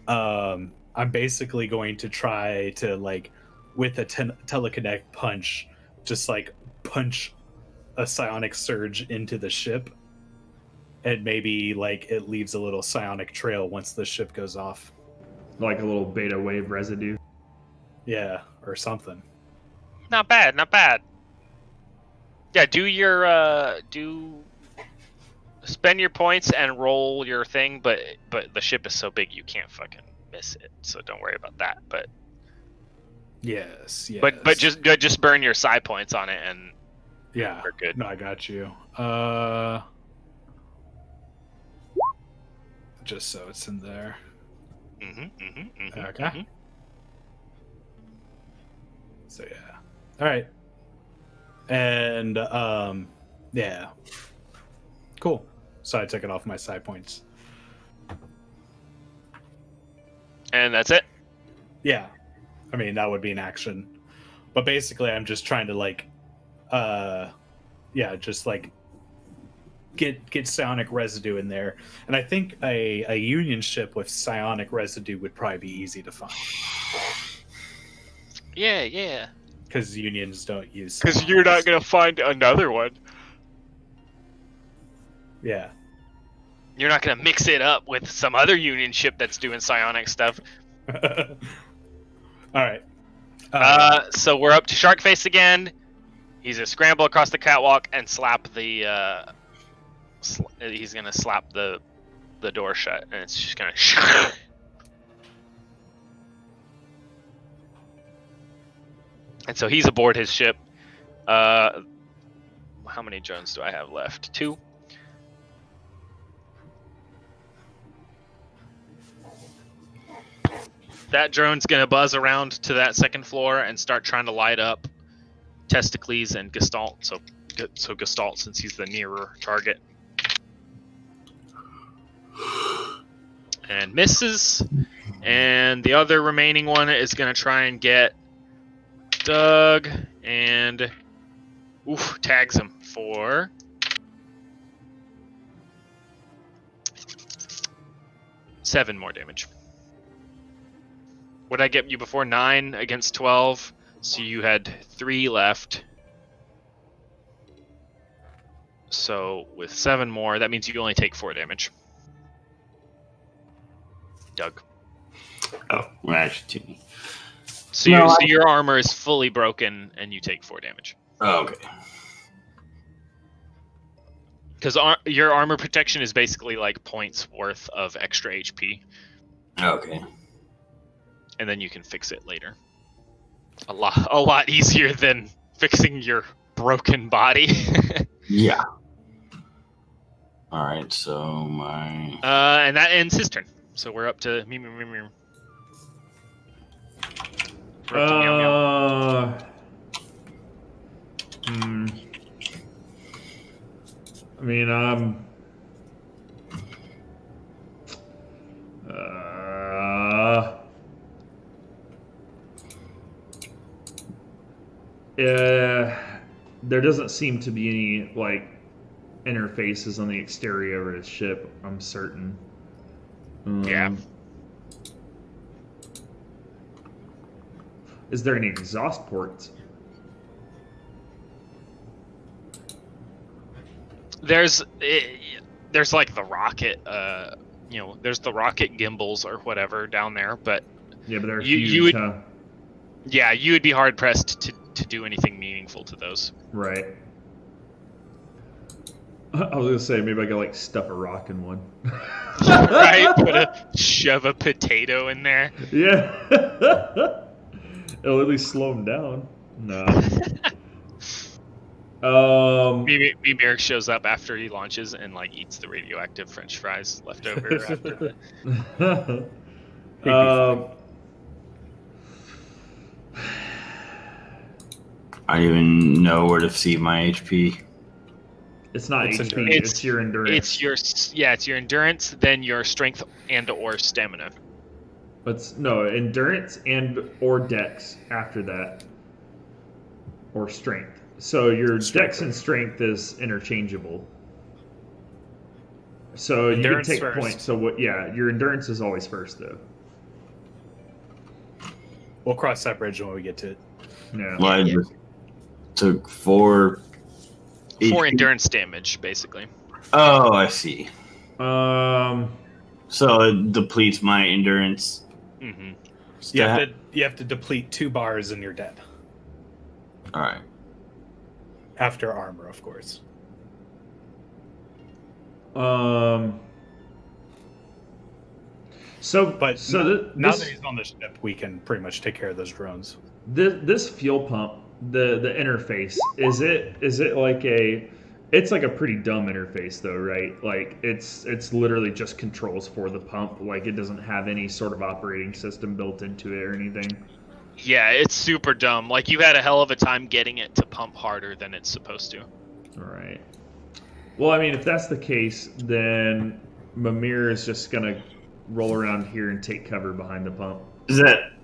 I'm basically going to try to like with a telekinetic punch, just like punch a psionic surge into the ship, and maybe like it leaves a little psionic trail once the ship goes off. Like a little beta wave residue. Yeah, or something. Not bad, not bad. Yeah, spend your points and roll your thing, but the ship is so big you can't fucking miss it. So don't worry about that. But Yes. but just burn your psi points on it and yeah, we're good. No, I got you. Just so it's in there. Okay. So yeah. All right. And yeah. Cool. So I took it off my side points. And that's it. Yeah. I mean, that would be an action. But basically I'm just trying to like just like get psionic residue in there. And I think a Union ship with psionic residue would probably be easy to find. Yeah. Because Unions don't use Because you're not gonna find another one. Yeah. You're not gonna mix it up with some other Union ship that's doing psionic stuff. All right. So we're up to Sharkface again. He's gonna scramble across the catwalk and slap the. He's gonna slap the door shut, and it's just gonna. And so he's aboard his ship. How many drones do I have left? 2. That drone's gonna buzz around to that second floor and start trying to light up Testicles and Gestalt. So Gestalt, since he's the nearer target. and misses. And the other remaining one is going to try and get Doug and tags him for 7 more damage. What did I get you before? 9 against 12. So you had 3 left. So with 7 more, that means you only take 4 damage. Doug. Oh, well, actually, 2. So, your armor is fully broken, and you take 4 damage. Oh, okay. Because your armor protection is basically like points worth of extra HP. Okay. And then you can fix it later. A lot easier than fixing your broken body. Yeah. All right, so my... and that ends his turn. So we're up to me. We're up to meow, meow. I mean, there doesn't seem to be any like interfaces on the exterior of his ship. I'm certain. Yeah. Is there any exhaust ports? There's like the rocket, there's the rocket gimbals or whatever down there, but yeah, but they're you huge, would, huh? Yeah, you would be hard pressed to do anything meaningful to those. Right. I was gonna say maybe I could like stuff a rock in one. Right? Shove a potato in there. Yeah. It'll at least slow him down. No. Mimir shows up after he launches and like eats the radioactive French fries left over after the... I don't even know where to see my HP. It's not It's HP. endurance. It's your endurance. It's your endurance, then your strength and or stamina. But no, endurance and or dex after that, or strength. So your dex and strength is interchangeable. So Endurance you can take first. points. So what? Yeah, your endurance is always first, though. We'll cross that bridge when we get to it. Yeah. Well, I just took 4... 4 HP. endurance damage, basically. Oh, I see. Um. So it depletes my endurance. Mm-hmm. You have to deplete 2 bars and you're dead. All right. After armor, of course. So, But so now that he's on the ship, we can pretty much take care of those drones. this fuel pump, the interface, is it like a? It's like a pretty dumb interface, though, right? Like it's literally just controls for the pump. Like it doesn't have any sort of operating system built into it or anything. Yeah, it's super dumb. Like you had a hell of a time getting it to pump harder than it's supposed to. All right. Well, I mean, if that's the case, then Mimir is just gonna roll around here and take cover behind the pump. Is that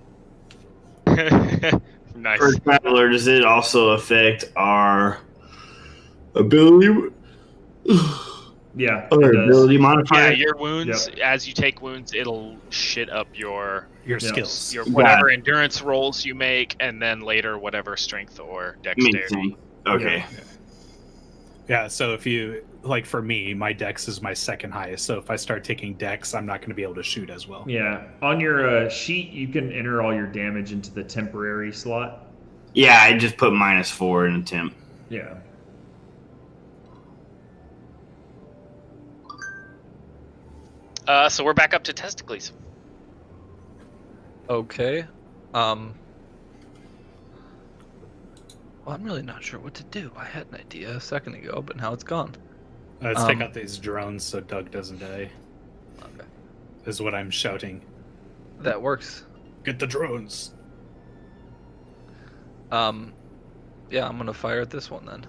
Nice. for Traveller? Does it also affect our ability? Yeah. Our it does. ability Yeah, modifier? your wounds, as you take wounds, it'll shit up your Skills. whatever endurance rolls you make, and then later whatever strength or Makes dexterity. sense. Okay. Yeah, so if you, like for me, my dex is my second highest. So if I start taking dex, I'm not going to be able to shoot as well. Yeah. On your sheet, you can enter all your damage into the temporary slot. Yeah, I just put -4 in a temp. Yeah. So we're back up to Testicles. Okay. Well, I'm really not sure what to do. I had an idea a second ago, but now it's gone. Let's take out these drones so Doug doesn't die. Okay. Is what I'm shouting. That works. Get the drones. Yeah, I'm gonna fire at this one then.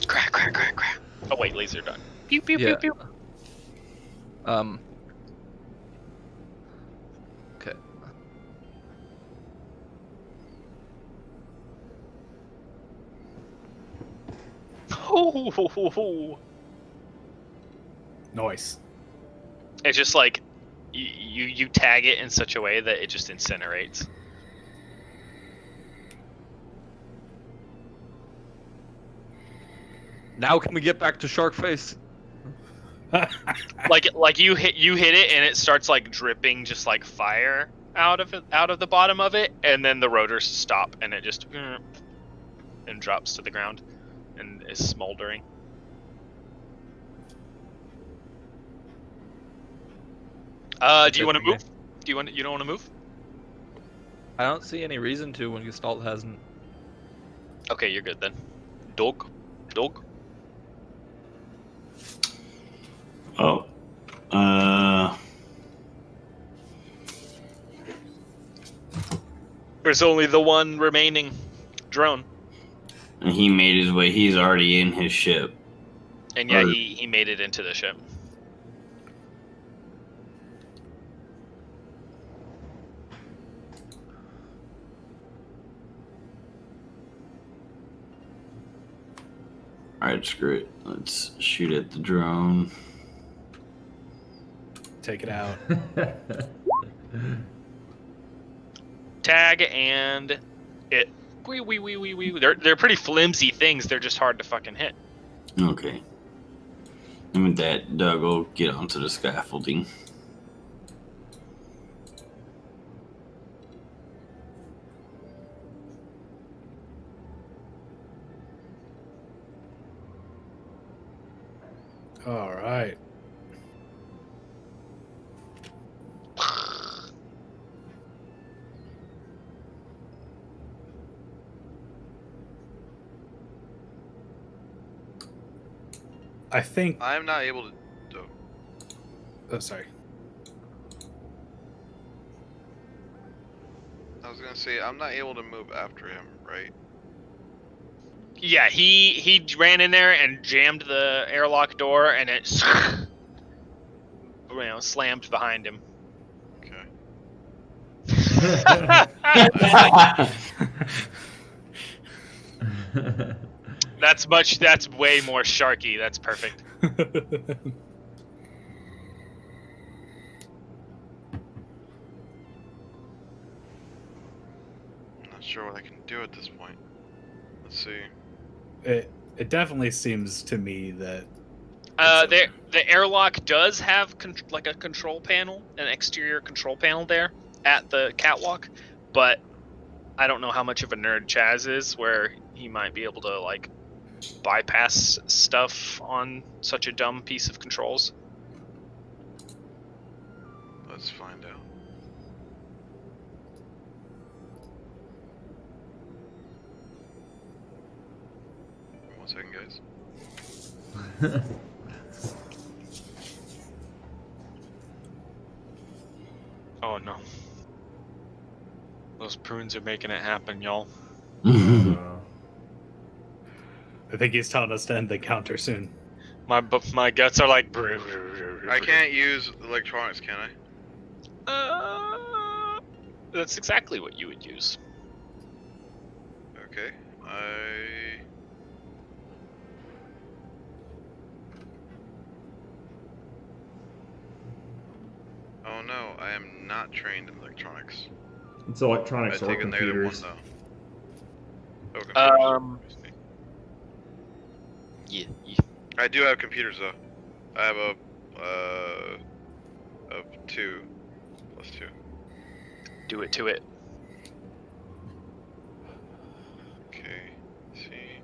Crack, crack, crack, crack. Oh wait, laser done. Pew, pew, Yeah. pew, pew. Ooh. Nice. It's just like you tag it in such a way that it just incinerates. Now can we get back to shark face? Like you hit it and it starts like dripping just like fire out of the bottom of it, and then the rotors stop and it just and drops to the ground and is smoldering. Do you want to move? You don't want to move? I don't see any reason to when Gestalt hasn't. Okay, you're good then. Dog. Oh. There's only the one remaining drone. And he made his way. He's already in his ship. And yeah, he made it into the ship. Alright, screw it. Let's shoot at the drone. Take it out. Tag and it. They're pretty flimsy things. They're just hard to fucking hit. Okay. And with that, Doug will get onto the scaffolding. All right. I think. I'm not able to. Oh, sorry. I was gonna say I'm not able to move after him, right? Yeah, he ran in there and jammed the airlock door, and it slammed behind him. Okay. That's way more sharky. That's perfect. I'm not sure what I can do at this point. Let's see. It definitely seems to me that The airlock does have like a control panel, an exterior control panel there at the catwalk, but I don't know how much of a nerd Chaz is, where he might be able to like bypass stuff on such a dumb piece of controls. Let's find out. One second, guys. Oh no. Those prunes are making it happen, y'all. I think he's telling us to end the counter soon. My guts are like. I can't use electronics, can I? That's exactly what you would use. Okay. Oh no, I am not trained in electronics. It's electronics I or take a negative computers. one though. Oh, computers. Yeah. I do have computers though. I have a 2 plus 2. Do it to it. Okay. See.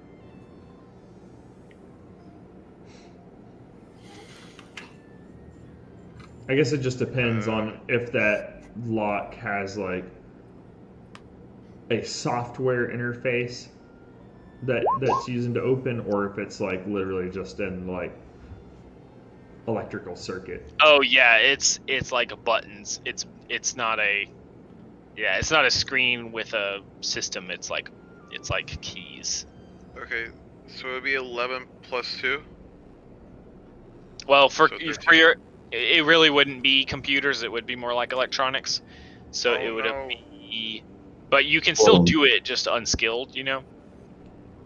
I guess it just depends on if that lock has like a software interface that's using to open, or if it's like literally just in like electrical circuit. Oh yeah, it's like buttons. It's not a screen with a system. It's like keys. Okay, so it would be 11 plus 2. Well, for So your, it really wouldn't be computers. It would be more like electronics. So Oh, it would no. be, but you can still do it just unskilled, you know.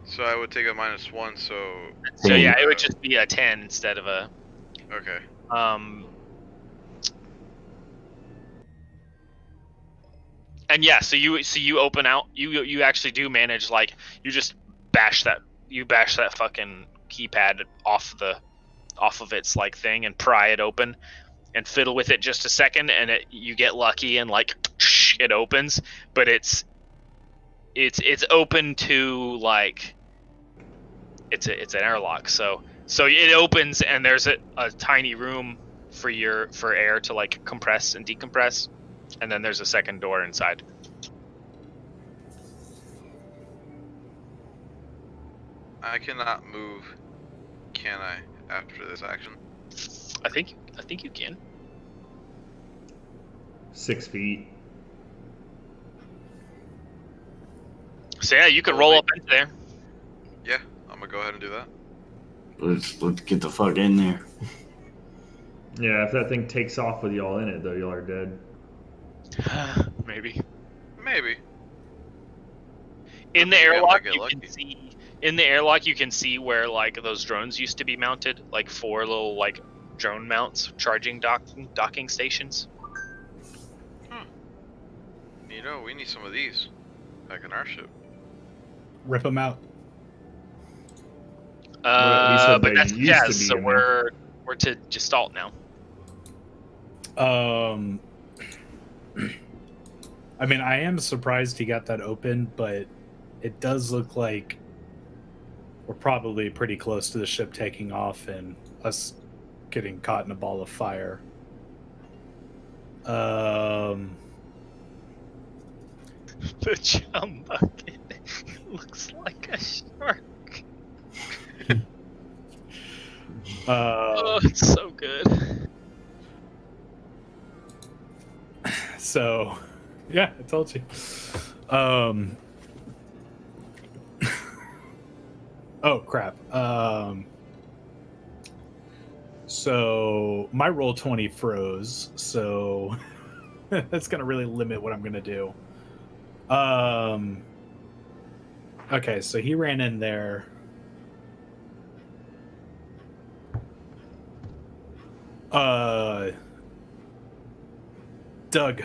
So I would take a -1. So So yeah, it would just be a 10 instead of a. okay. And yeah, so you open out. You actually do manage, like, you just bash that fucking keypad off of its like thing and pry it open and fiddle with it just a second, and you get lucky and like it opens, but it's open to like it's an airlock, so it opens and there's a tiny room for air to like compress and decompress, and then there's a second door inside. I cannot move, can I, after this action? I think you can. 6 feet. So yeah, you could roll up into there. Yeah, I'm gonna go ahead and do that. Let's get the fuck in there. Yeah, if that thing takes off with y'all in it, though, y'all are dead. Maybe. Maybe. In the Maybe I airlock, might get you lucky. can see. In the airlock, you can see where like those drones used to be mounted, like 4 little like drone mounts, charging docking stations. You know, we need some of these back in our ship. Rip them out. Well, he said But they that's used to be so in there. we're to Gestalt now. I mean, I am surprised he got that open, but it does look like we're probably pretty close to the ship taking off and us getting caught in a ball of fire. The chum bucket looks like a shark. Oh, it's so good. So, yeah, I told you. Oh crap. So my roll 20 froze, so that's gonna really limit what I'm gonna do. Okay, so he ran in there. Doug,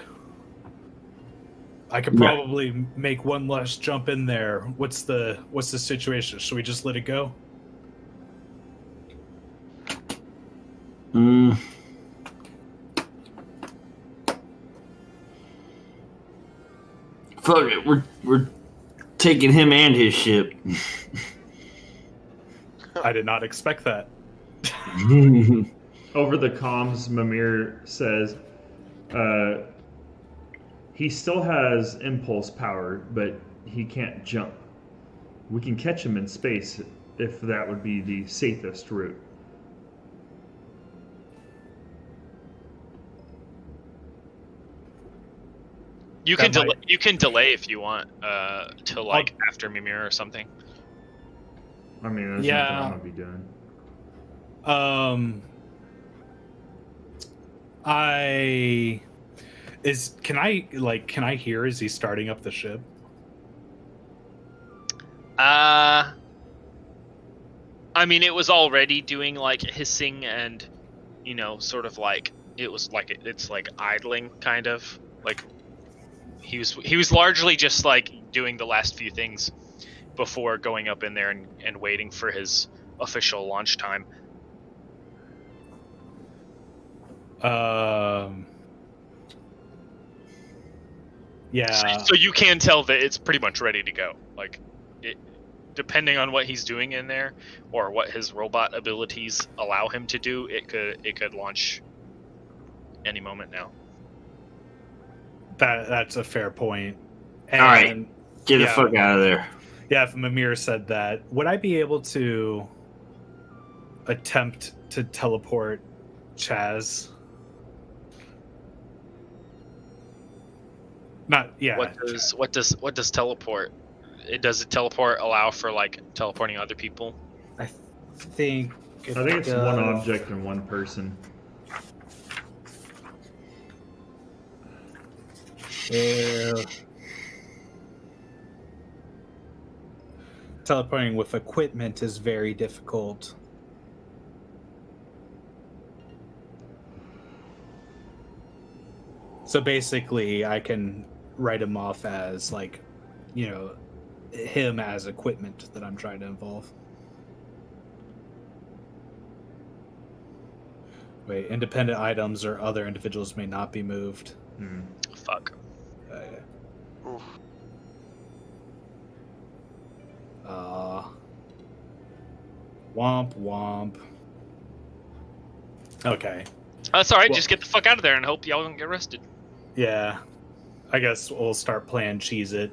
I could probably make one last jump in there. What's the situation? Should we just let it go? Fuck it, we're taking him and his ship. I did not expect that. Over the comms, Mimir says, he still has impulse power, but he can't jump. We can catch him in space if that would be the safest route. You can delay if you want till like after Mimir or something. I mean, that's Yeah. nothing I'm gonna be doing. Can I hear, is he starting up the ship? I mean, it was already doing like hissing and, you know, sort of like it's like idling kind of like he was largely just like doing the last few things before going up in there and waiting for his official launch time. Yeah. So you can tell that it's pretty much ready to go. Like, depending on what he's doing in there or what his robot abilities allow him to do, it could launch any moment now. That's a fair point. And, all right, get the fuck out of there. Yeah, if Mimir said that, would I be able to attempt to teleport Chaz? Not yeah. What does teleport? Does it teleport allow for like teleporting other people? I think it's one object and one person. Teleporting with equipment is very difficult. So basically, I can write him off as, like, you know, him as equipment that I'm trying to involve. Wait, independent items or other individuals may not be moved. Fuck. Oof. Womp womp. Okay. That's all right. Well- Just get the fuck out of there and hope y'all don't get arrested. Yeah. I guess we'll start playing Cheese It.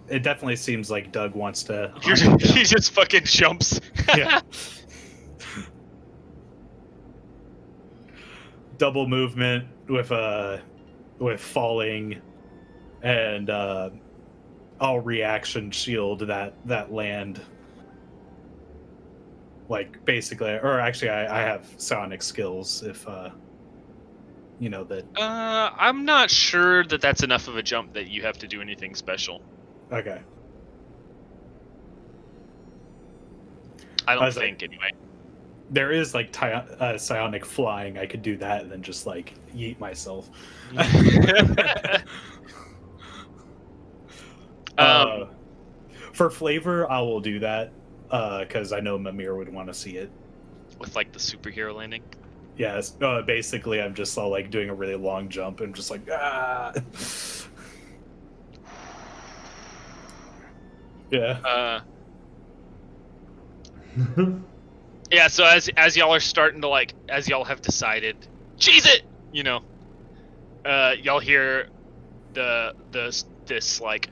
It definitely seems like Doug wants to. He just fucking jumps. Yeah. Double movement with falling, and I'll reaction shield that land. Like, basically, or actually, I have sonic skills if you know that. I'm not sure that that's enough of a jump that you have to do anything special. Okay. I I don't was like- think, anyway. There is like psionic flying. I could do that and then just like yeet myself. For flavor, I will do that because I know Mimir would want to see it. With like the superhero landing. Yes, basically, I'm just all like doing a really long jump and just like ah. Yeah. Yeah, so as y'all are starting to like, as y'all have decided, cheese it, you know, y'all hear this like,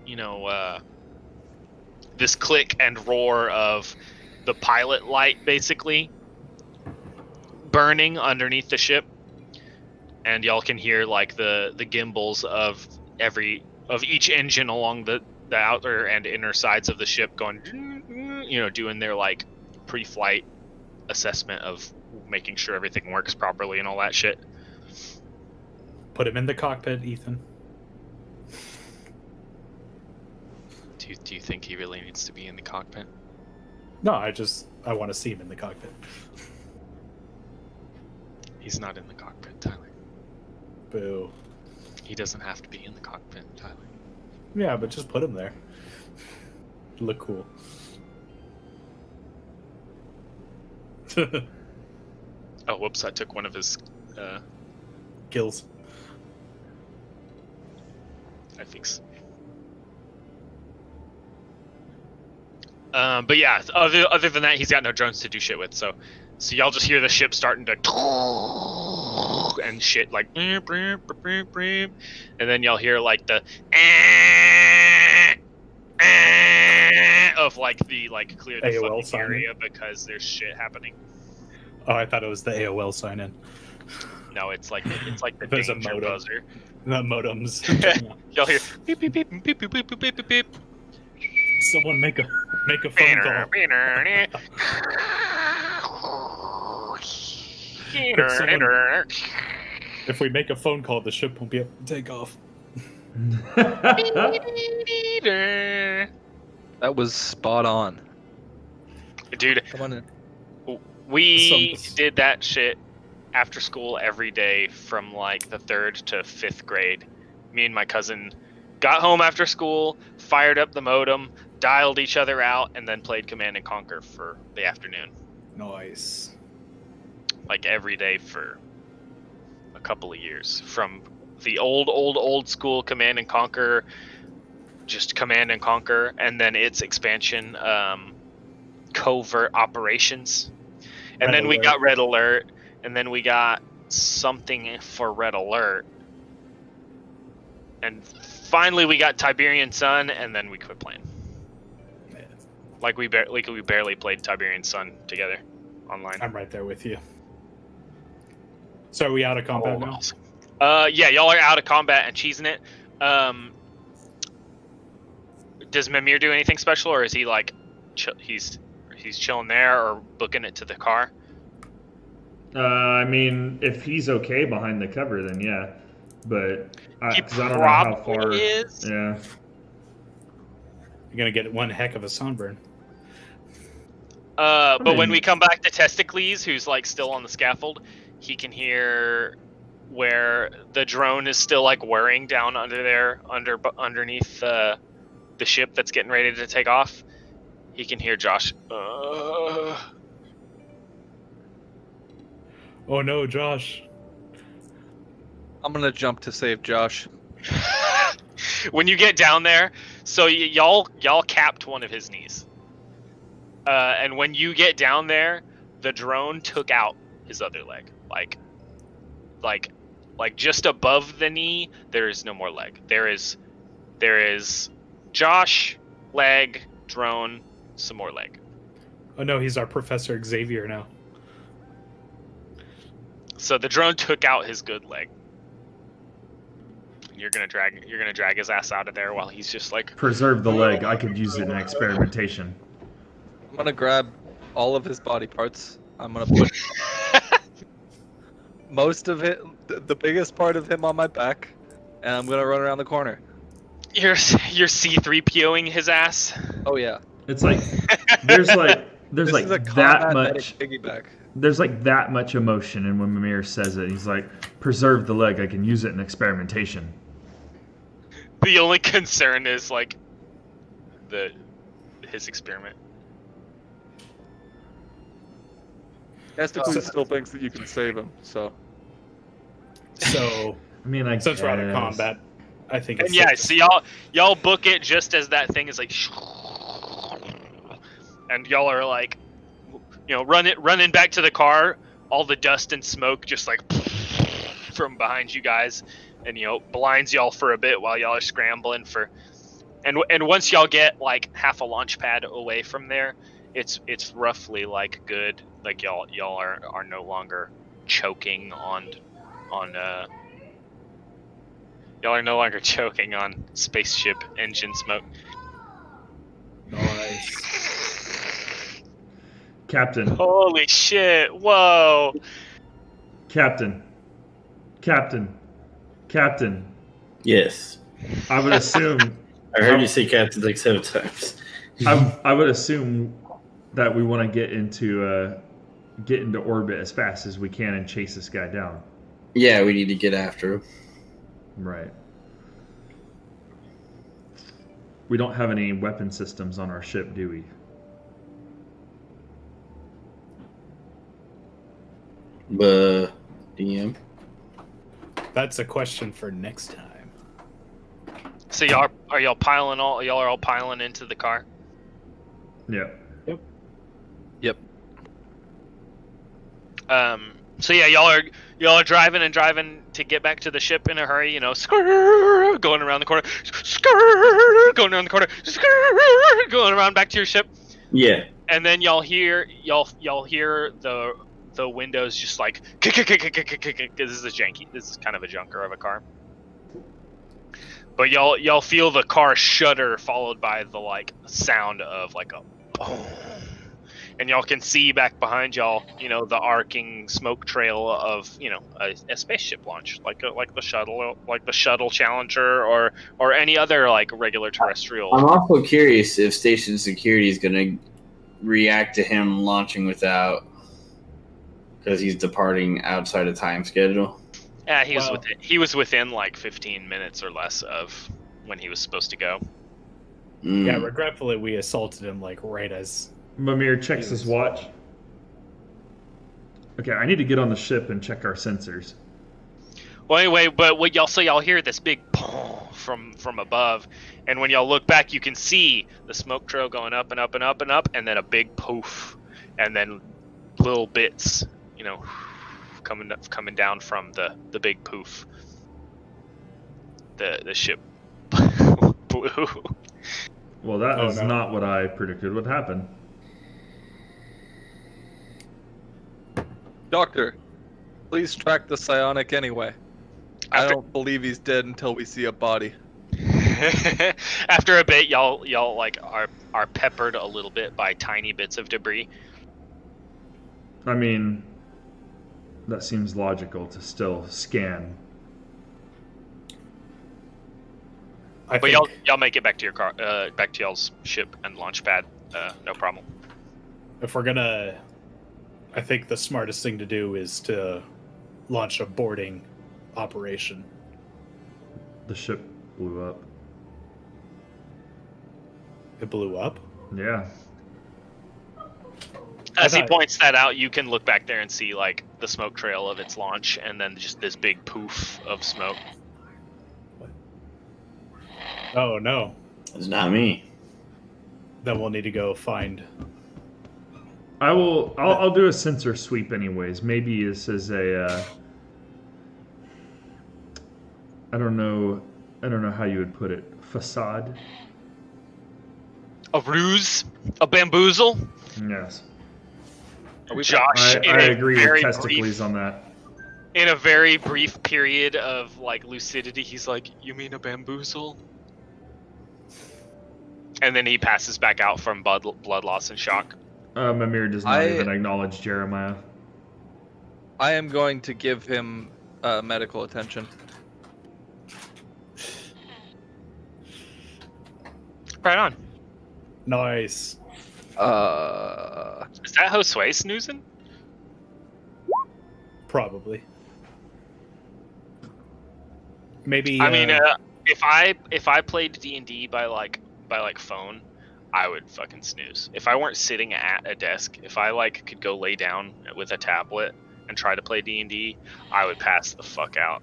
you know, this click and roar of the pilot light basically burning underneath the ship, and y'all can hear like the gimbals of each engine along the outer and inner sides of the ship going, you know, doing their like pre-flight assessment of making sure everything works properly and all that shit. Put him in the cockpit, Ethan. Do you think he really needs to be in the cockpit? No, I want to see him in the cockpit. He's not in the cockpit, Tyler. Boo. He doesn't have to be in the cockpit, Tyler. Yeah, but just put him there. Look cool. Oh, whoops! I took one of his. Kills. I think so. But yeah, other than that, he's got no drones to do shit with. So y'all just hear the ship starting to and shit like, and then y'all hear like the of like the like clear the AOL fucking sign. area because there's shit happening. Oh, I thought it was the AOL sign in. No, it's like the There's a danger modem. buzzer. The modems. Y'all hear beep beep beep beep beep beep beep beep beep beep. Someone make a phone call. If we make a phone call, the ship won't be able to take off. That was spot on. Dude, Come on in. we did that shit after school every day from like the 3rd to 5th grade. Me and my cousin got home after school, fired up the modem, dialed each other out, and then played Command and Conquer for the afternoon. Nice. Like every day for a couple of years. From the old school Command and Conquer, just Command and Conquer, and then its expansion, Covert Operations. And then we got Red Alert, and then we got something for Red Alert. And finally we got Tiberian Sun, and then we quit playing. Like we barely played Tiberian Sun together online. I'm right there with you. So are we out of combat now? Awesome. Yeah, y'all are out of combat and cheesing it. Does Mimir do anything special, or is he like he's chilling there or booking it to the car? I mean, if he's okay behind the cover, then yeah. But He 'cause I don't know how probably far. is. Yeah. You're gonna get one heck of a sunburn. But when mean- we come back to Testicles, who's like still on the scaffold, he can hear where the drone is still like whirring down under there, underneath the ship that's getting ready to take off. He can hear Josh. Oh no, Josh. I'm gonna jump to save Josh. When you get down there, so y'all capped one of his knees. And when you get down there, the drone took out his other leg. Like just above the knee, there is no more leg. There is Josh, leg, drone, some more leg. Oh no, he's our Professor Xavier now. So the drone took out his good leg. You're gonna drag his ass out of there while he's just like Preserve the leg. I could use it in experimentation. I'm gonna grab all of his body parts. I'm gonna put most of it, the biggest part of him on my back, and I'm gonna run around the corner. You're C-3POing his ass. Oh yeah. It's like there's like This is a that combat much. medic piggyback. There's like that much emotion, and when Mimir says it, he's like, "Preserve the leg. I can use it in experimentation." The only concern is like his experiment. Testicles still thinks that you can save him, so. So I mean, since we're out of guess. combat, I think. And It's yeah, so y'all book it just as that thing is like, and y'all are like, running back to the car. All the dust and smoke just like from behind you guys, and blinds y'all for a bit while y'all are scrambling for. And once y'all get like half a launch pad away from there, it's roughly like good. Like y'all are no longer choking on y'all are no longer choking on spaceship engine smoke. Nice. Captain, Holy shit! Whoa! Captain. Yes. I would assume. I heard you say captain like 7 times. I would assume that we want to get into orbit as fast as we can and chase this guy down. Yeah, we need to get after him. Right. We don't have any weapon systems on our ship, do we? DM. That's a question for next time. So y'all are all piling into the car? Yeah. Yep. So yeah, y'all are driving to get back to the ship in a hurry. Skrrr, going around the corner, skrrr, going around the corner, skrrr, going around back to your ship. Yeah. And then y'all hear the windows just like this is kind of a junker of a car. But y'all feel the car shudder, followed by the like sound of like a boom. And y'all can see back behind y'all, the arcing smoke trail of, a spaceship launch, like the shuttle Challenger or any other like regular terrestrial. I'm also curious if station security is going to react to him launching without, because he's departing outside of time schedule. Yeah, he was within like 15 minutes or less of when he was supposed to go. Yeah, regretfully, we assaulted him like right as. Mimir checks his watch. Okay, I need to get on the ship and check our sensors. Well, anyway, but y'all hear this big boom from above, and when y'all look back, you can see the smoke trail going up and up and up and up, and then a big poof, and then little bits, coming down from the big poof. The ship blew. Well, that is not what I predicted would happen. Doctor, please track the psionic anyway. I don't believe he's dead until we see a body. After a bit, y'all like are peppered a little bit by tiny bits of debris. I mean, that seems logical to still scan. But y'all make it back to your car, back to y'all's ship and launch pad. No problem. If we're gonna, I think the smartest thing to do is to launch a boarding operation. The ship blew up. It blew up? Yeah. As he points that out, you can look back there and see like the smoke trail of its launch, and then just this big poof of smoke. Oh no. It's not me. Then we'll need to go find. I'll do a sensor sweep anyways. Maybe this is a. I don't know how you would put it. Facade. A ruse, a bamboozle. Yes. Josh, I agree with Testicles on that. In a very brief period of like lucidity, he's like, "You mean a bamboozle?" And then he passes back out from blood loss and shock. Mimir does not even acknowledge Jeremiah. I am going to give him medical attention. Right on. Nice. Is that Josue snoozing? Probably. Maybe. I mean, if I played D&D by phone, I would fucking snooze. If I weren't sitting at a desk, if I like could go lay down with a tablet and try to play D&D, I would pass the fuck out.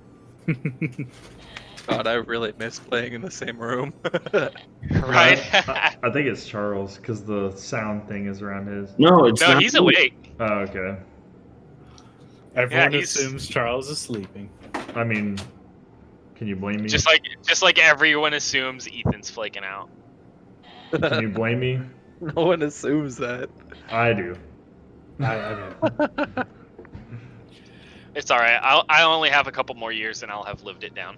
God, I really miss playing in the same room. Right? I think it's Charles because the sound thing is around his. No, it's No, not he's me. awake. Oh, okay. Everyone he's- assumes Charles is sleeping. I mean, can you blame me? Just like everyone assumes Ethan's flaking out. Can you blame me? No one assumes that. I do. I mean, It's all right. I only have a couple more years and I'll have lived it down.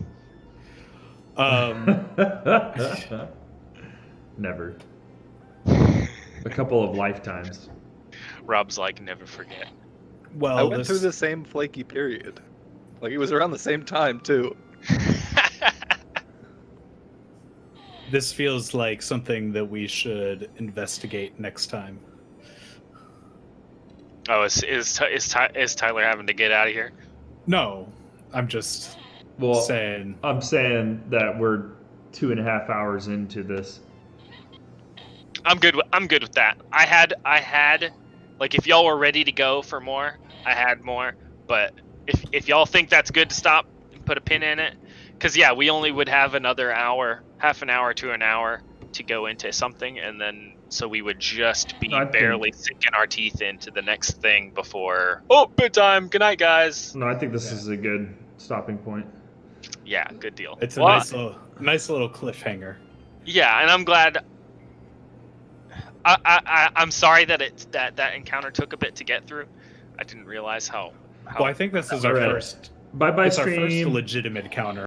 Never. A couple of lifetimes. Rob's like, never forget. well, I went through the same flaky period. Like, it was around the same time, too. This feels like something that we should investigate next time. Oh, is Tyler having to get out of here? No, I'm just Well, saying. I'm saying that we're 2.5 hours into this. I'm good with that. I had like if y'all were ready to go for more, I had more. But if y'all think that's good to stop and put a pin in it, because yeah, we only would have another hour, half an hour to an hour to go into something, and then so we would just be barely sinking our teeth into the next thing before bedtime. Good night, guys. No, I think this is a good stopping point. Yeah, good deal. It's a nice little cliffhanger. Yeah, and I'm glad. I'm sorry that that encounter took a bit to get through. I didn't realize how Well, I think this is our Alright. first. Bye bye It's our first stream. legitimate encounter.